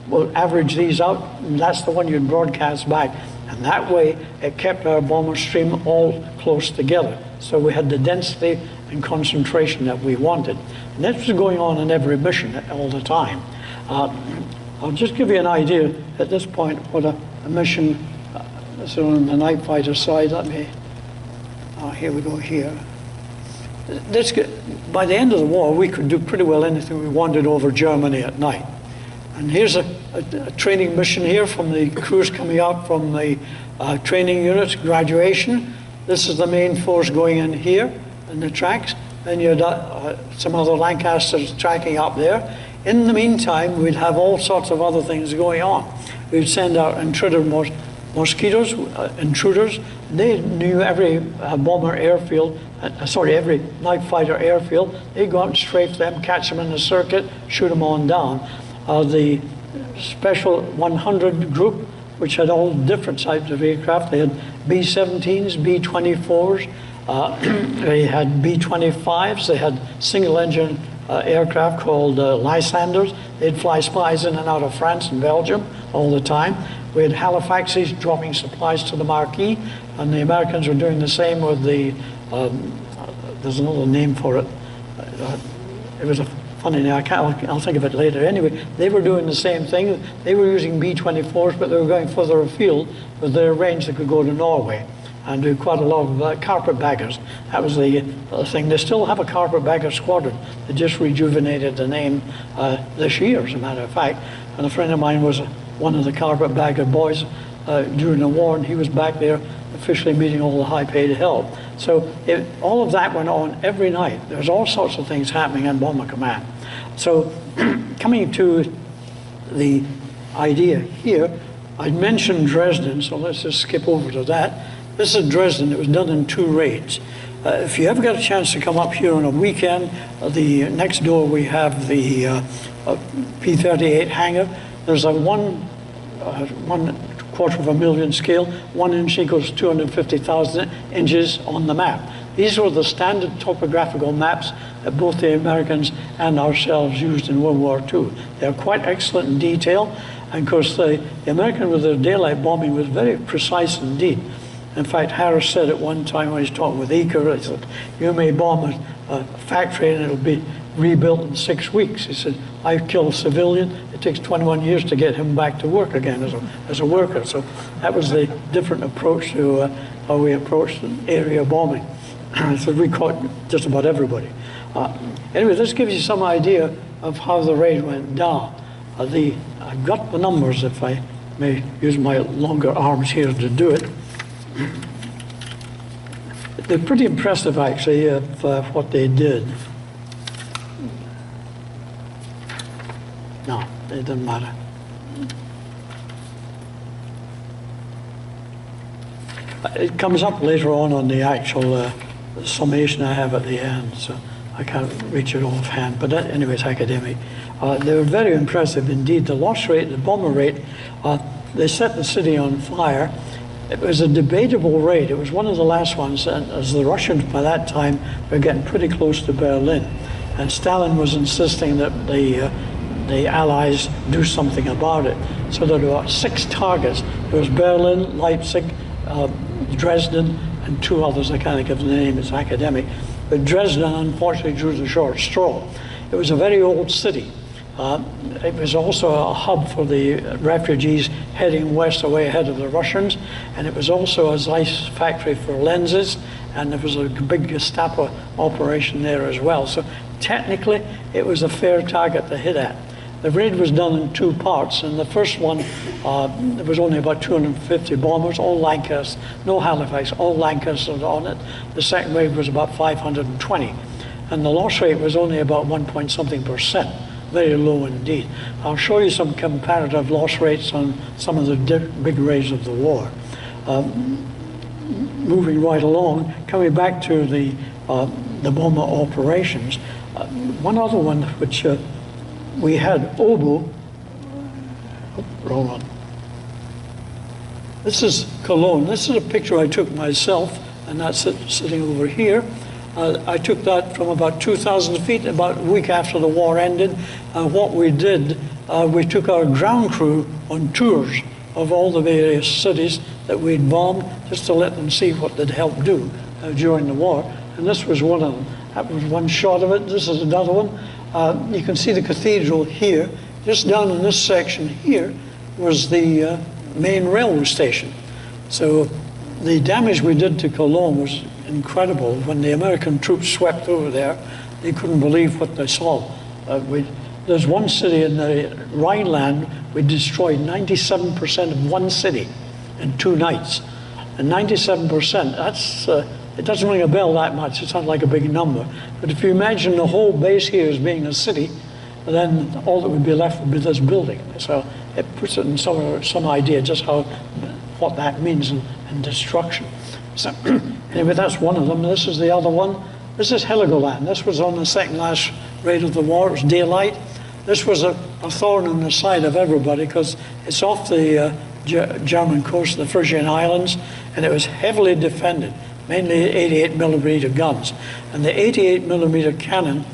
well, average these out, and that's the one you'd broadcast back. And that way, it kept our bomber stream all close together. So we had the density and concentration that we wanted. And that was going on in every mission all the time. I'll just give you an idea at this point what a mission, so on the night fighter side, let me, here we go here. By the end of the war, we could do pretty well anything we wanted over Germany at night. And here's a training mission here from the crews coming out from the training units, graduation. This is the main force going in here in the tracks. Then you had some other Lancasters tracking up there. In the meantime, we'd have all sorts of other things going on. We'd send out intruder mosquitoes, intruders. They knew every bomber airfield, every night fighter airfield. They'd go out and strafe them, catch them in the circuit, shoot them on down. The Special 100 group, which had all different types of aircraft. They had B-17s, B-24s, they had B-25s, they had single-engine aircraft called Lysanders. They'd fly spies in and out of France and Belgium all the time. We had Halifaxes dropping supplies to the Marquis, and the Americans were doing the same with the, there's another name for it. It was a funny name, I'll think of it later. Anyway, they were doing the same thing. They were using B-24s, but they were going further afield with their range. They could go to Norway and do quite a lot of carpetbaggers. That was the thing. They still have a carpetbagger squadron. They just rejuvenated the name this year, as a matter of fact. And a friend of mine was one of the carpetbagger boys during the war, and he was back there officially meeting all the high-paid help. So all of that went on every night. There was all sorts of things happening in Bomber Command. So coming to the idea here, I mentioned Dresden, so let's just skip over to that. This is Dresden. It was done in 2 raids. If you ever get a chance to come up here on a weekend, the next door we have the P-38 hangar. There's a 1/4 scale, 1 inch equals 250,000 inches on the map. These were the standard topographical maps that both the Americans and ourselves used in World War II. They're quite excellent in detail, and of course the American with their daylight bombing was very precise indeed. In fact, Harris said at one time when he was talking with IEAR, he said, you may bomb a factory and it'll be rebuilt in 6 weeks. He said, I've killed a civilian. It takes 21 years to get him back to work again as a worker. So that was the different approach to how we approached area bombing. So we caught just about everybody. Anyway, this gives you some idea of how the raid went down. I've got the numbers, if I may use my longer arms here to do it. They're pretty impressive, actually, of what they did. No, it doesn't matter. It comes up later on the actual summation I have at the end, so I can't reach it offhand. But anyway, it's academic. They were very impressive indeed. The loss rate, the bomber rate, they set the city on fire. It was a debatable raid. It was one of the last ones, and as the Russians by that time were getting pretty close to Berlin. And Stalin was insisting that the Allies do something about it. So there were 6 targets. There was Berlin, Leipzig, Dresden, and 2 others. I can't think of the name, it's academic. But Dresden, unfortunately, drew the short straw. It was a very old city. It was also a hub for the refugees heading west away ahead of the Russians, and it was also a Zeiss factory for lenses, and there was a big Gestapo operation there as well. So technically, it was a fair target to hit at. The raid was done in two parts. In the first one, there was only about 250 bombers, all Lancasters, no Halifax, all Lancasters on it. The second wave was about 520. And the loss rate was only about 1.something%, very low indeed. I'll show you some comparative loss rates on some of the big raids of the war. Moving right along, coming back to the bomber operations, one other one which we had, Obo, wrong one. This is Cologne. This is a picture I took myself, and that's sitting over here. I took that from about 2,000 feet, about a week after the war ended. What we did, we took our ground crew on tours of all the various cities that we'd bombed, just to let them see what they'd helped do during the war. And this was one of them. That was one shot of it. This is another one. You can see the cathedral here. Just down in this section here was the main railway station. So the damage we did to Cologne was incredible. When the American troops swept over there, they couldn't believe what they saw. There's one city in the Rhineland, we destroyed 97% of one city in 2 nights. And 97%, that's, it doesn't ring a bell that much, it's not like a big number. But if you imagine the whole base here as being a city, then all that would be left would be this building. So it puts it in some idea just what that means in destruction. So anyway, that's one of them. This is the other one. This is Heligoland. This was on the second last raid of the war. It was daylight. This was a thorn in the side of everybody because it's off the German coast, the Frisian Islands, and it was heavily defended, mainly 88 millimeter guns. And the 88 millimeter cannon,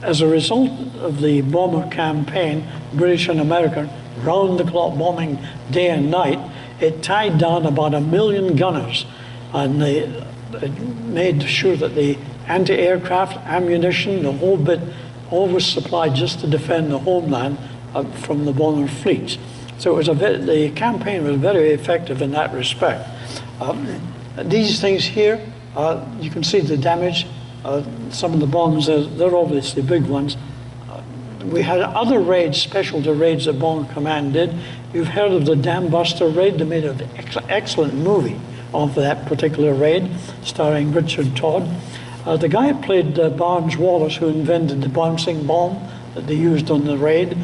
as a result of the bomber campaign, British and American, round-the-clock bombing day and night, it tied down about 1 million gunners, and they made sure that the anti-aircraft, ammunition, the whole bit, all was supplied just to defend the homeland from the bomber fleets. So it was the campaign was very effective in that respect. These things here, you can see the damage. Some of the bombs, they're obviously big ones. We had other raids, specialty raids that Bomber Command did. You've heard of the Dam Buster raid. They made an excellent movie of that particular raid, starring Richard Todd. The guy who played Barnes Wallace, who invented the bouncing bomb that they used on the raid.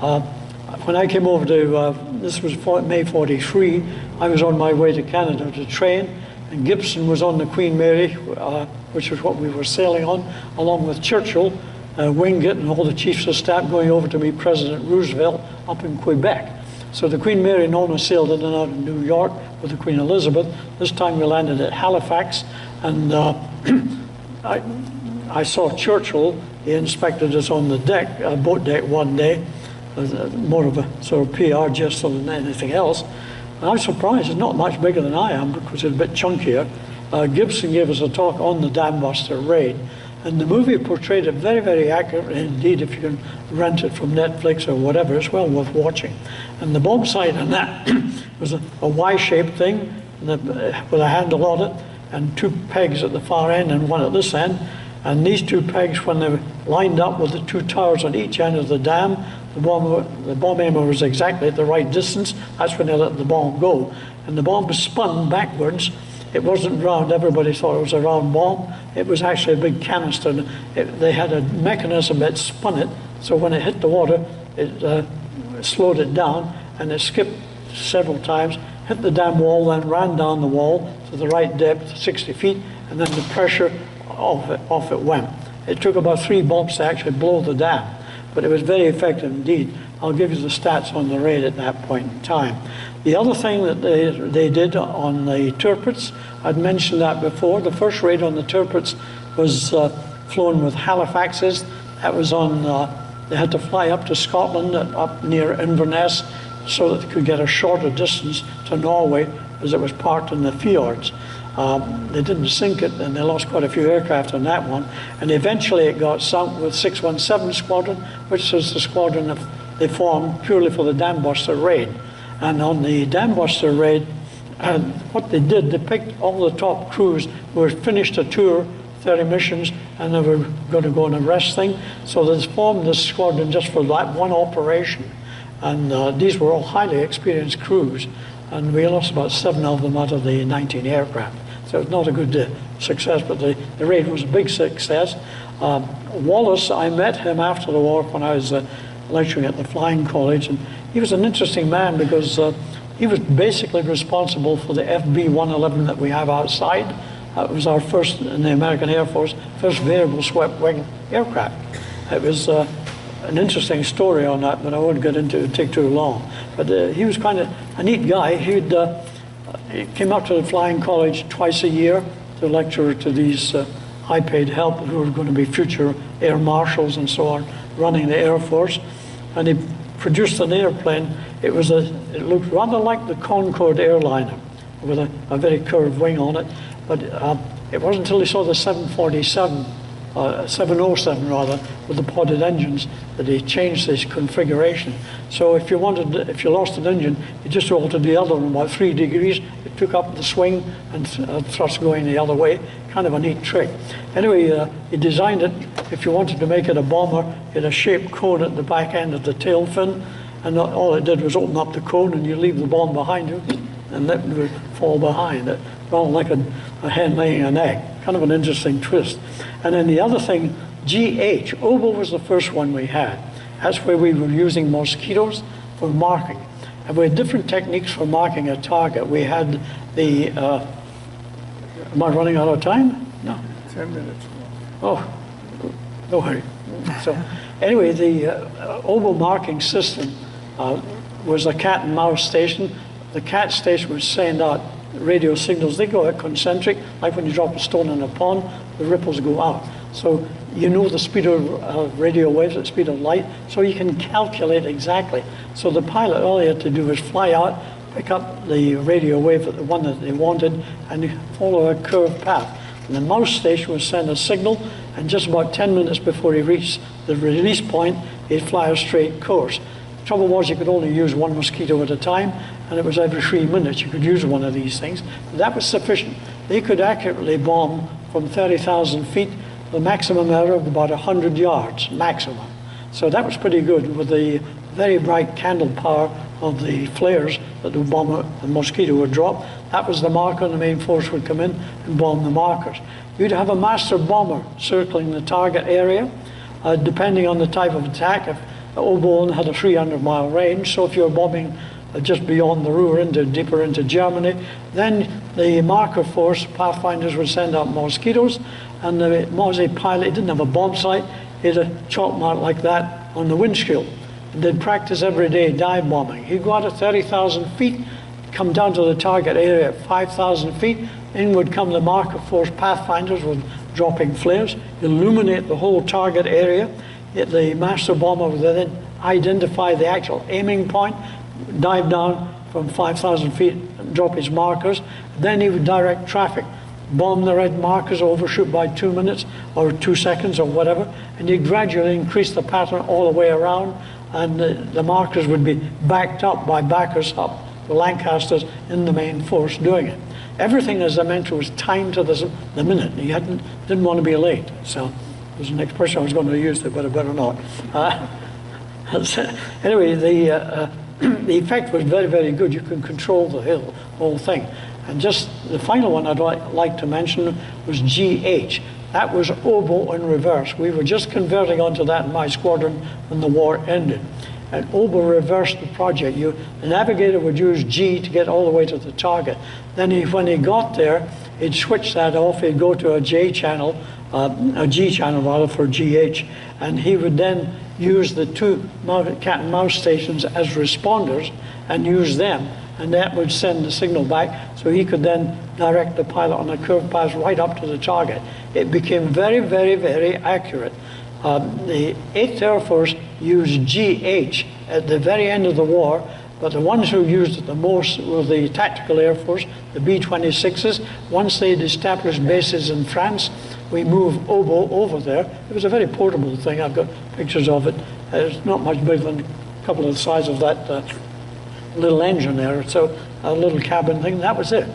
When I came over to, this was May 43, I was on my way to Canada to train, and Gibson was on the Queen Mary, which was what we were sailing on, along with Churchill, Wingate, and all the chiefs of staff going over to meet President Roosevelt up in Quebec. So the Queen Mary normally sailed in and out of New York with the Queen Elizabeth. This time we landed at Halifax, and I saw Churchill. He inspected us on the deck, boat deck one day, more of a sort of PR gesture than anything else. And I was surprised, he's not much bigger than I am because he's a bit chunkier. Gibson gave us a talk on the Dam Buster raid. And the movie portrayed it very, very accurately indeed. If you can rent it from Netflix or whatever, it's well worth watching. And the bomb sight on that was a Y-shaped thing with a handle on it and 2 pegs at the far end and 1 at this end. And these 2 pegs, when they were lined up with the 2 towers on each end of the dam, the bomb aimer was exactly at the right distance. That's when they let the bomb go. And the bomb was spun backwards. It wasn't round. Everybody thought it was a round bomb. It was actually a big canister. They had a mechanism that spun it, so when it hit the water, it slowed it down, and it skipped several times, hit the dam wall, then ran down the wall to the right depth, 60 feet, and then the pressure off it went. It took about 3 bombs to actually blow the dam, but it was very effective indeed. I'll give you the stats on the raid at that point in time. The other thing that they did on the Tirpitz, I'd mentioned that before. The first raid on the Tirpitz was flown with Halifaxes. That was on, they had to fly up to Scotland, up near Inverness, so that they could get a shorter distance to Norway, as it was parked in the fjords. They didn't sink it, and they lost quite a few aircraft on that one. And eventually it got sunk with 617 Squadron, which is the squadron they formed purely for the Dam Buster raid. And on the Dam Buster raid, what they did, they picked all the top crews who had finished a tour 30 missions, and they were going to go on a rest thing. So they formed this squadron just for that one operation. And these were all highly experienced crews. And we lost about 7 of them out of the 19 aircraft. So it's not a good success, but the raid was a big success. Wallace, I met him after the war when I was lecturing at the Flying College, and he was an interesting man because he was basically responsible for the FB-111 that we have outside. That was our first, in the American Air Force, first variable swept wing aircraft. It was an interesting story on that, but I won't get into it, it'd take too long. But he was kind of a neat guy. He came up to the Flying College twice a year to lecture to these high-paid help who were going to be future air marshals and so on, running the Air Force. And he produced an airplane. It looked rather like the Concorde airliner with a very curved wing on it. But it wasn't until he saw the 747, 707 rather, with the podded engines that he changed his configuration. So if you lost an engine, you just altered the other one about 3 degrees. It took up the swing and thrust going the other way. Kind of a neat trick. Anyway, he designed it. If you wanted to make it a bomber, it had a shaped cone at the back end of the tail fin, and all it did was open up the cone and you leave the bomb behind you, and that would fall behind it, rather like a hen laying an egg. Kind of an interesting twist. And then the other thing, GH, oboe was the first one we had. That's where we were using mosquitoes for marking. And we had different techniques for marking a target. We had the, am I running out of time? No. 10 minutes. Oh, don't worry. So anyway, the oboe marking system was a cat and mouse station. The cat station would send out radio signals. They go out concentric, like when you drop a stone in a pond, the ripples go out. So you know the speed of radio waves, the speed of light, so you can calculate exactly. So the pilot, all he had to do was fly out, pick up the radio wave, the one that they wanted, and follow a curved path. And the mouse station would send a signal, and just about 10 minutes before he reached the release point, he'd fly a straight course. The trouble was you could only use one mosquito at a time, and it was every 3 minutes you could use one of these things. But that was sufficient. They could accurately bomb from 30,000 feet, the maximum error of about 100 yards, maximum. So that was pretty good with the very bright candle power of the flares that the mosquito would drop. That was the marker, and the main force would come in and bomb the markers. You'd have a master bomber circling the target area, depending on the type of attack. If the oboe had a 300-mile range, so if you're bombing just beyond the Ruhr, deeper into Germany, then the marker force, pathfinders, would send out mosquitoes, and the Mosey pilot didn't have a bomb sight, he had a chalk mark like that on the windshield. And they'd practice every day dive bombing. He'd go out at 30,000 feet, come down to the target area at 5,000 feet, in would come the marker force pathfinders with dropping flares, illuminate the whole target area. The master bomber would then identify the actual aiming point, dive down from 5,000 feet and drop his markers. Then he would direct traffic, bomb the red markers, overshoot by 2 minutes or 2 seconds or whatever, and you gradually increase the pattern all the way around, and the markers would be backed up by backers up, the Lancasters in the main force doing it. Everything, as I mentioned, was timed to the minute. You didn't want to be late. So it was the next person I was going to use it, but I better not. Anyway, the effect was very, very good. You can control the whole thing. And just the final one I'd like to mention was GH. That was oboe in reverse. We were just converting onto that in my squadron when the war ended. And oboe reversed the project. The navigator would use G to get all the way to the target. Then when he got there, he'd switch that off. He'd go to a J channel, a G channel rather, for GH, and he would then use the 2 cat and mouse stations as responders and use them, and that would send the signal back, so he could then direct the pilot on a curved path right up to the target. It became very, very, very accurate. The 8th Air Force used GH at the very end of the war, but the ones who used it the most were the Tactical Air Force, the B-26s. Once they'd established bases in France, we moved oboe over there. It was a very portable thing. I've got pictures of it. It's not much bigger than a couple of the size of that little engine there. So a little cabin thing, that was it.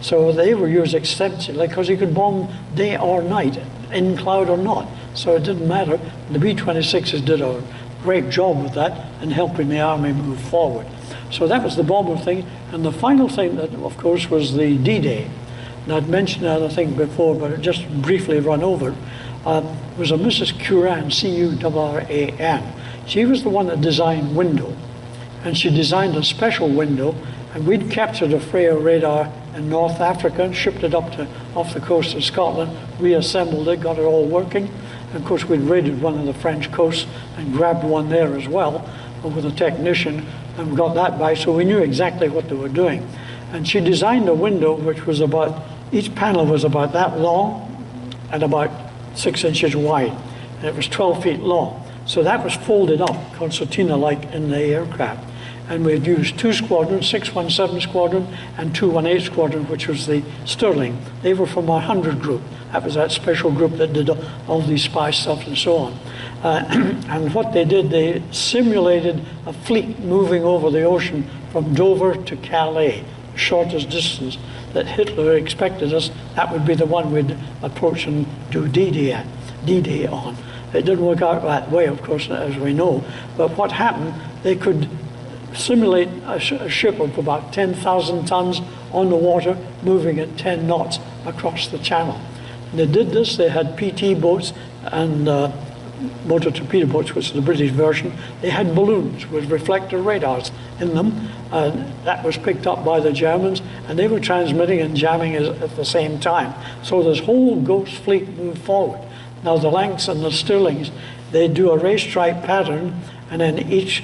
So they were used extensively because you could bomb day or night, in cloud or not. So it didn't matter. The B-26s did a great job with that and helping the Army move forward. So that was the bomber thing. And the final thing that, of course, was the D-Day. And I'd mentioned that, I think, before, but just briefly run over it. Was a Mrs. Curran, C-U-R-R-A-N. She was the one that designed window. And she designed a special window, and we'd captured a Freya radar in North Africa and shipped it up to off the coast of Scotland, reassembled it, got it all working. And of course, we'd raided one of the French coasts and grabbed one there as well with a technician and got that by, so we knew exactly what they were doing. And she designed a window which was about, each panel was about that long and about 6 inches wide, and it was 12 feet long. So that was folded up, concertina-like in the aircraft. And we had used 2 squadrons, 617 Squadron and 218 Squadron, which was the Sterling. They were from our 100 group. That was that special group that did all these spy stuff and so on. And what they did, they simulated a fleet moving over the ocean from Dover to Calais, the shortest distance that Hitler expected us. That would be the one we'd approach and do D-Day on. It didn't work out that way, of course, as we know. But what happened, they could simulate a ship of about 10,000 tons on the water, moving at 10 knots across the channel. And they did this. They had PT boats and motor torpedo boats, which is the British version. They had balloons with reflector radars in them. That was picked up by the Germans, and they were transmitting and jamming at the same time. So this whole Ghost fleet moved forward. Now the Lanks and the Stirlings, they do a race stripe pattern, and then each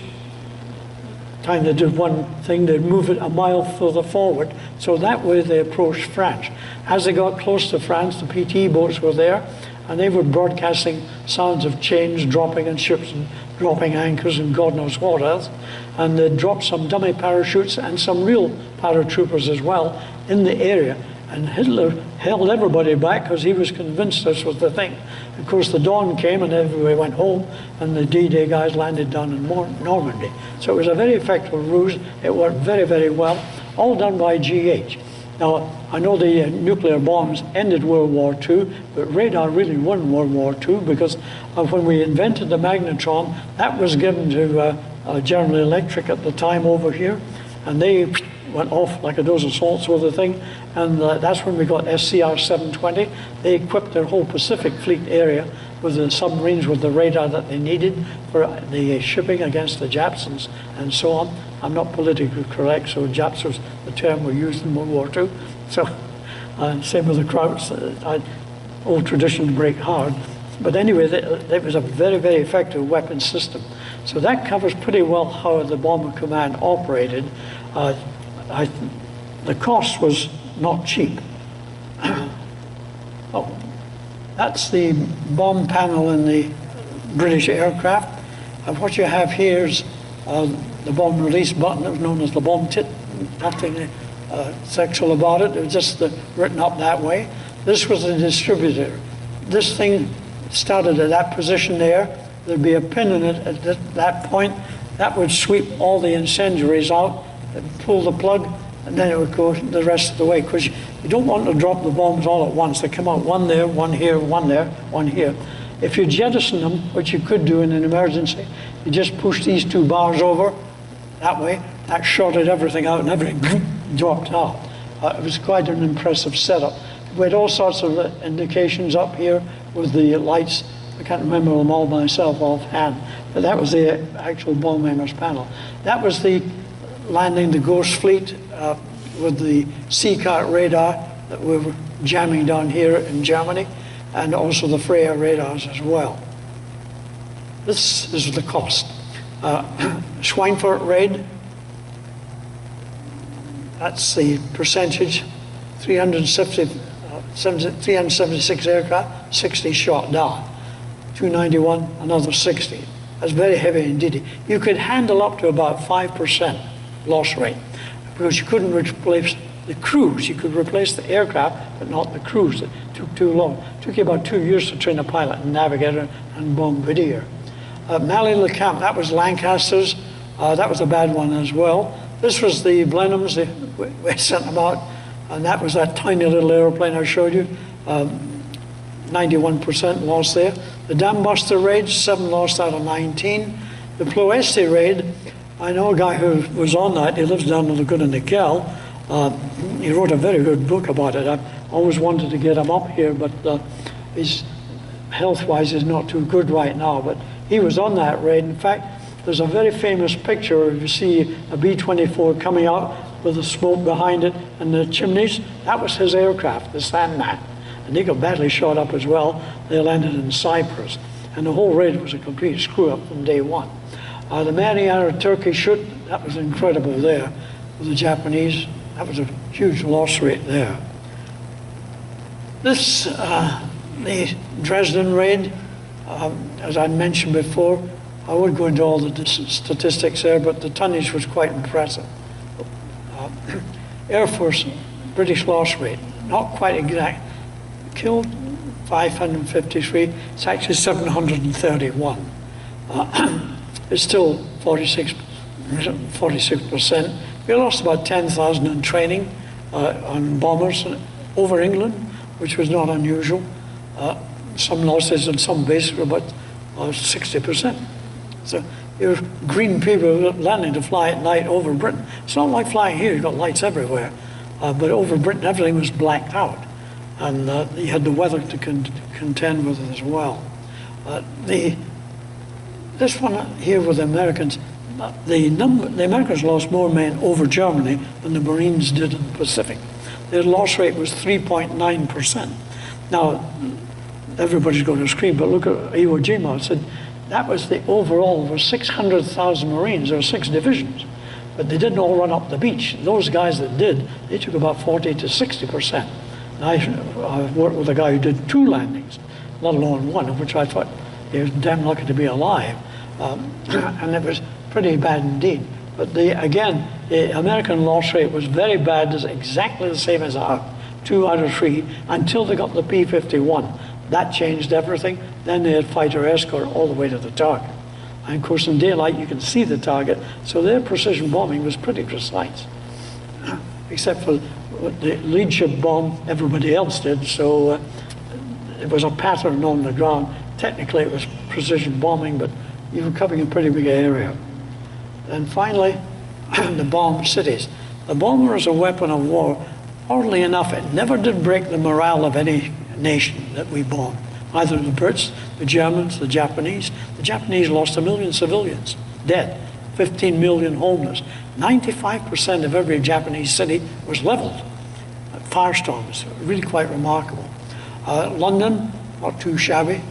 time they did one thing, they'd move it a mile further forward. So that way they approached France. As they got close to France, the PT boats were there, and they were broadcasting sounds of chains dropping and ships and dropping anchors and God knows what else. And they dropped some dummy parachutes and some real paratroopers as well in the area. And Hitler held everybody back because he was convinced this was the thing. Of course, the dawn came and everybody went home, and the D-Day guys landed down in Normandy. So it was a very effective ruse. It worked very, very well, all done by GH. Now, I know the nuclear bombs ended World War II, but radar really won World War II because when we invented the magnetron, that was given to General Electric at the time over here, and they went off like a dozen salts with the thing, and that's when we got SCR 720. They equipped their whole Pacific Fleet area with the submarines with the radar that they needed for the shipping against the Japs and so on. I'm not politically correct, so Japs was the term we used in World War II. So, same with the Krauts, old traditions break hard. But anyway, it was a very, very effective weapon system. So that covers pretty well how the Bomber Command operated. The cost was not cheap. Oh, that's the bomb panel in the British aircraft. And what you have here is the bomb release button. It was known as the bomb tit. Nothing sexual about it. It was just written up that way. This was the distributor. This thing started at that position there. There'd be a pin in it at that point. That would sweep all the incendiaries out, pull the plug, and then it would go the rest of the way, because you don't want to drop the bombs all at once. They come out one there, one here, one there, one here. If you jettison them, which you could do in an emergency, you just push these 2 bars over that way. That shorted everything out and everything dropped out. It was quite an impressive setup. We had all sorts of indications up here with the lights. I can't remember them all myself offhand, but that was the actual bomb hangers panel. That was the landing the Ghost fleet with the Seacart radar that we were jamming down here in Germany, and also the Freya radars as well. This is the cost. Schweinfurt raid, that's the percentage, 376 aircraft, 60 shot down. 291, another 60. That's very heavy indeed. You could handle up to about 5% loss rate, because you couldn't replace the crews. You could replace the aircraft, but not the crews. It took too long. It took you about 2 years to train a pilot and navigator and bombardier. Mallet-le-Camp, that was Lancasters. That was a bad one as well. This was the Blenheims. We sent them out and that was that tiny little airplane I showed you. 91% lost there. The Dam Buster raid, 7 lost out of 19. The Ploesti raid, I know a guy who was on that. He lives down in Laguna Niguel. He wrote a very good book about it. I've always wanted to get him up here, but he's health-wise is not too good right now. But he was on that raid. In fact, there's a very famous picture where you see a B-24 coming out with the smoke behind it and the chimneys. That was his aircraft, the Sandman. And they got badly shot up as well. They landed in Cyprus. And the whole raid was a complete screw-up from day one. The Mariana Turkey shoot, that was incredible there. With the Japanese, that was a huge loss rate there. This, the Dresden raid, as I mentioned before, I won't go into all the statistics there, but the tonnage was quite impressive. Air Force, British loss rate, not quite exact. Killed 553, it's actually 731. It's still 46%. We lost about 10,000 in training on bombers over England, which was not unusual. Some losses on some bases were about 60%. So you're green people landing to fly at night over Britain. It's not like flying here, you've got lights everywhere. But over Britain, everything was blacked out. And you had the weather to contend with it as well. This one here with the Americans, the Americans lost more men over Germany than the Marines did in the Pacific. Their loss rate was 3.9%. Now, everybody's going to scream, but look at Iwo Jima. It said that was the overall, there were 600,000 Marines, there were 6 divisions, but they didn't all run up the beach. Those guys that did, they took about 40 to 60%. And I worked with a guy who did 2 landings, let alone 1, of which I thought he was damn lucky to be alive. And it was pretty bad indeed. But again, the American loss rate was very bad, it's exactly the same as ours, 2 out of 3, until they got the P-51. That changed everything. Then they had fighter escort all the way to the target. And of course, in daylight, you can see the target. So their precision bombing was pretty precise, except for the lead ship bomb, everybody else did. So it was a pattern on the ground. Technically, it was precision bombing, but you were covering a pretty big area. And finally, the bomb cities. The bomber is a weapon of war. Oddly enough, it never did break the morale of any nation that we bombed. Either the Brits, the Germans, the Japanese. The Japanese lost 1 million civilians dead, 15 million homeless. 95% of every Japanese city was leveled. Firestorm is really quite remarkable. London, not too shabby.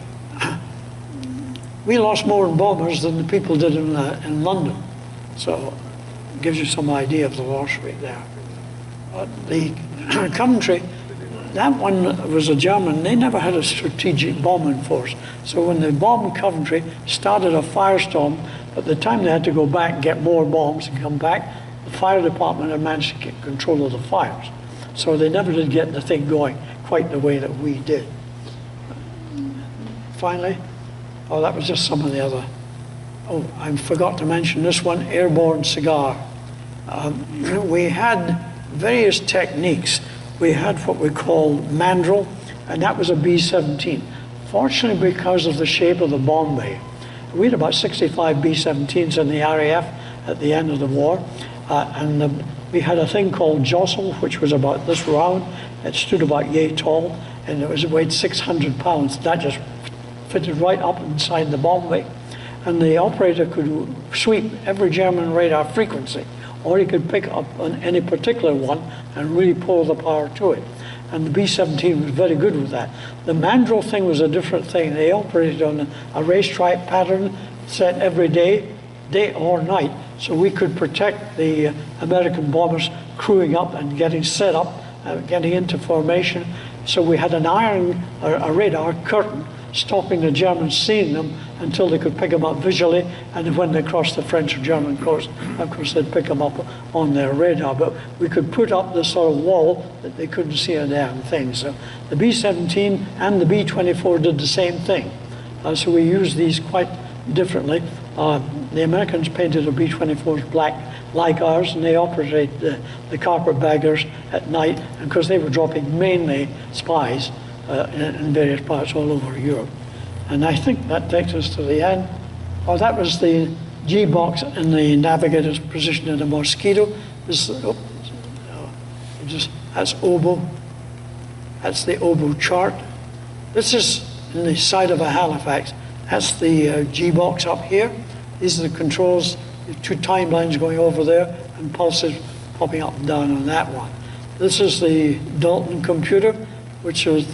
We lost more in bombers than the people did in London. So it gives you some idea of the loss rate there. The Coventry, that one was a German. They never had a strategic bombing force. So when they bombed Coventry, started a firestorm. At the time they had to go back and get more bombs and come back, the fire department had managed to get control of the fires. So they never did get the thing going quite the way that we did. Finally, that was just some of the other. Oh, I forgot to mention this one, airborne cigar. We had various techniques. We had what we call mandrel, and that was a B-17. Fortunately, because of the shape of the bomb bay, we had about 65 B-17s in the RAF at the end of the war, and we had a thing called jostle, which was about this round. It stood about yay tall, and it weighed 600 pounds. That just fitted right up inside the bomb bay. And the operator could sweep every German radar frequency, or he could pick up on any particular one and really pull the power to it. And the B-17 was very good with that. The mandrel thing was a different thing. They operated on a racetrack pattern set every day or night, so we could protect the American bombers crewing up and getting set up, getting into formation. So we had a radar curtain stopping the Germans seeing them until they could pick them up visually, and when they crossed the French or German coast, of course they'd pick them up on their radar. But we could put up this sort of wall that they couldn't see a damn thing. So the B-17 and the B-24 did the same thing. So we used these quite differently. The Americans painted the B-24s black like ours, and they operate the carpetbaggers at night, and because they were dropping mainly spies in various parts all over Europe. And I think that takes us to the end. Oh, that was the G-box in the navigator's position in the Mosquito. This, that's oboe. That's the oboe chart. This is in the side of a Halifax. That's the G-box up here. These are the controls, the two timelines going over there, and pulses popping up and down on that one. This is the Dalton computer, which is,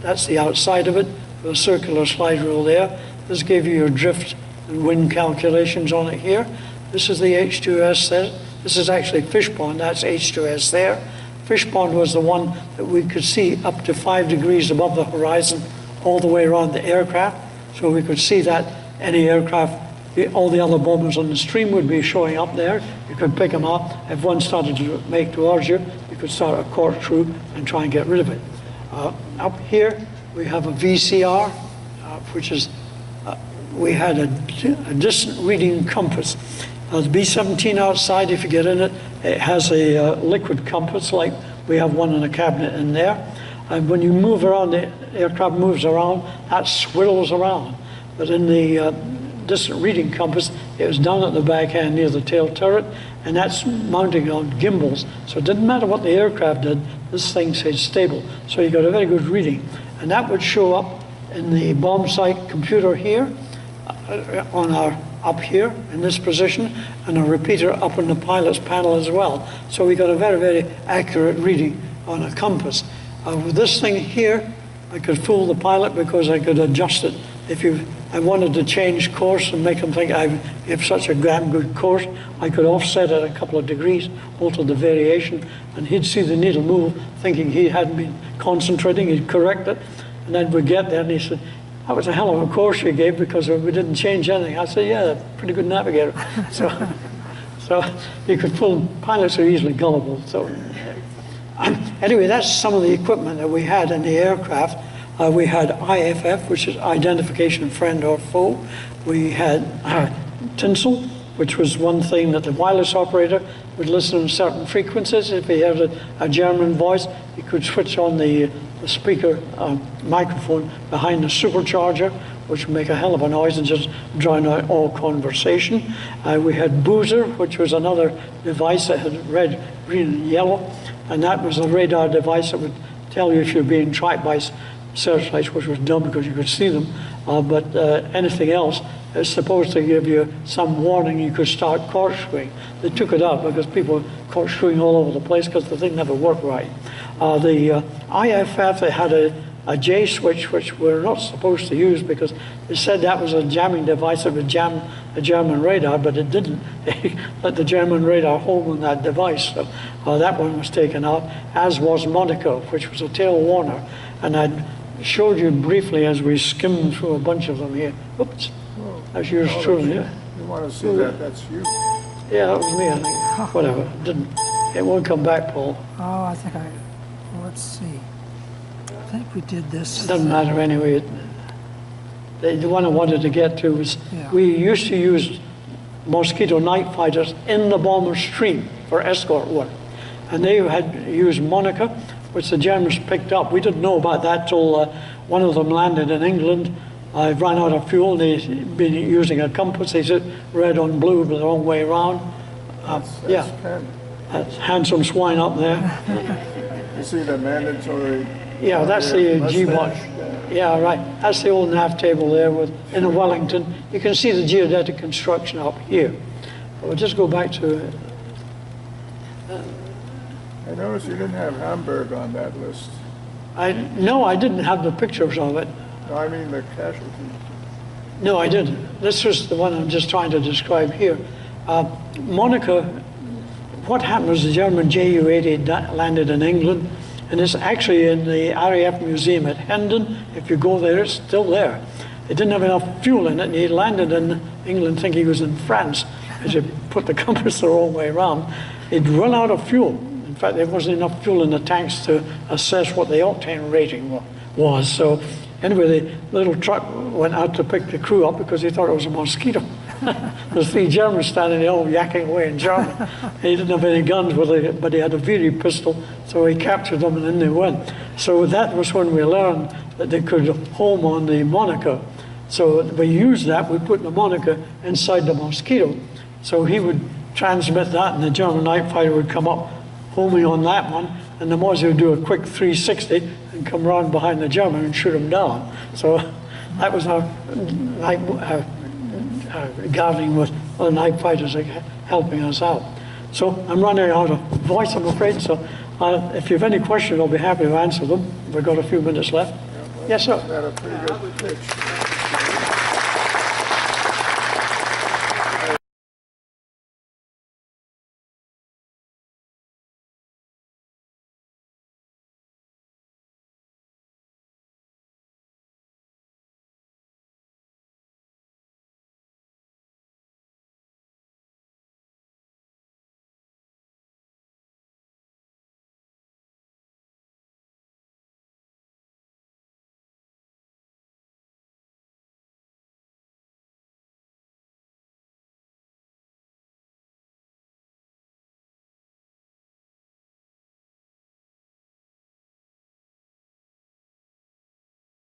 that's the outside of it, with a circular slide rule there. This gave you your drift and wind calculations on it here. This is the H2S there. This is actually fish pond, that's H2S there. Fish pond was the one that we could see up to 5 degrees above the horizon all the way around the aircraft. So we could see that any aircraft, all the other bombers on the stream would be showing up there. You could pick them up. If one started to make towards you, you could start a corkscrew and try and get rid of it. Up here, we have a VCR, which is, we had a distant reading compass. The B-17 outside, if you get in it, it has a liquid compass, like we have one in a cabinet in there. And when you move around, the aircraft moves around, that swirls around. But in the distant reading compass, it was down at the back end near the tail turret, and that's mounting on gimbals. So it didn't matter what the aircraft did, this thing stayed stable. So you got a very good reading. And that would show up in the bomb sight computer here, on our up here in this position, and a repeater up on the pilot's panel as well. So we got a very, very accurate reading on a compass. With this thing here, I could fool the pilot because I could adjust it. If I wanted to change course and make him think I give such a damn good course, I could offset it a couple of degrees, alter the variation, and he'd see the needle move, thinking he hadn't been concentrating. He'd correct it, and then we'd get there, and he said, "That was a hell of a course you gave because we didn't change anything." I said, "Yeah, pretty good navigator." So you could fool. Pilots are easily gullible. So anyway, that's some of the equipment that we had in the aircraft. We had IFF, which is identification friend or foe. We had tinsel, which was one thing that the wireless operator would listen to certain frequencies. If he had a German voice, he could switch on the speaker microphone behind the supercharger, which would make a hell of a noise and just drown out all conversation. We had Boozer, which was another device that had red, green, and yellow, and that was a radar device that would tell you if you're being tracked by searchlights, which was dumb because you could see them, but anything else is supposed to give you some warning you could start corkscrewing. They took it out because people were corkscrewing all over the place because the thing never worked right. The IFF, they had a J switch, which we're not supposed to use because they said that was a jamming device that would jam the German radar, but it didn't. They let the German radar hold on that device. So that one was taken out, as was Monaco, which was a tail warner. And I showed you briefly as we skimmed through a bunch of them here. Oops, that's yours truly. Yeah. You want to see that? That's you. Yeah, that was me, I think. Whatever, it won't come back, Paul. Oh, I think let's see. I think we did this. It doesn't matter anyway. The one I wanted to get to was, we used to use Mosquito night fighters in the bomber stream for escort work. And they had used Monica, which the Germans picked up. We didn't know about that till one of them landed in England. I ran out of fuel. They'd been using a compass. They said red on blue, but the wrong way around. That's handsome swine up there. You see the mandatory. Yeah, that's the G-box. Yeah, right. That's the old nav table there in the Wellington. You can see the geodetic construction up here. But we'll just go back to I noticed you didn't have Hamburg on that list. No, I didn't have the pictures of it. No, I mean the casualties. No, I didn't. This was the one I'm just trying to describe here. Monica, what happened was the German Ju-80 landed in England, and it's actually in the RAF Museum at Hendon. If you go there, it's still there. They didn't have enough fuel in it, and he landed in England thinking he was in France, as you put the compass the wrong way around. He'd run out of fuel. In fact, there wasn't enough fuel in the tanks to assess what the octane rating was. So anyway, the little truck went out to pick the crew up because he thought it was a Mosquito. There's 3 Germans standing there all yakking away in German. He didn't have any guns, but he had a Viri pistol, so he captured them and then they went. So that was when we learned that they could home on the moniker. So we used that, we put the moniker inside the Mosquito. So he would transmit that and the German night fighter would come up homing on that one, and the Mosquito would do a quick 360 and come round behind the German and shoot him down. So that was our guarding with other night fighters helping us out. So I'm running out of voice, I'm afraid, so if you have any questions, I'll be happy to answer them. We've got a few minutes left. Yes, sir. Is that a pretty good pitch?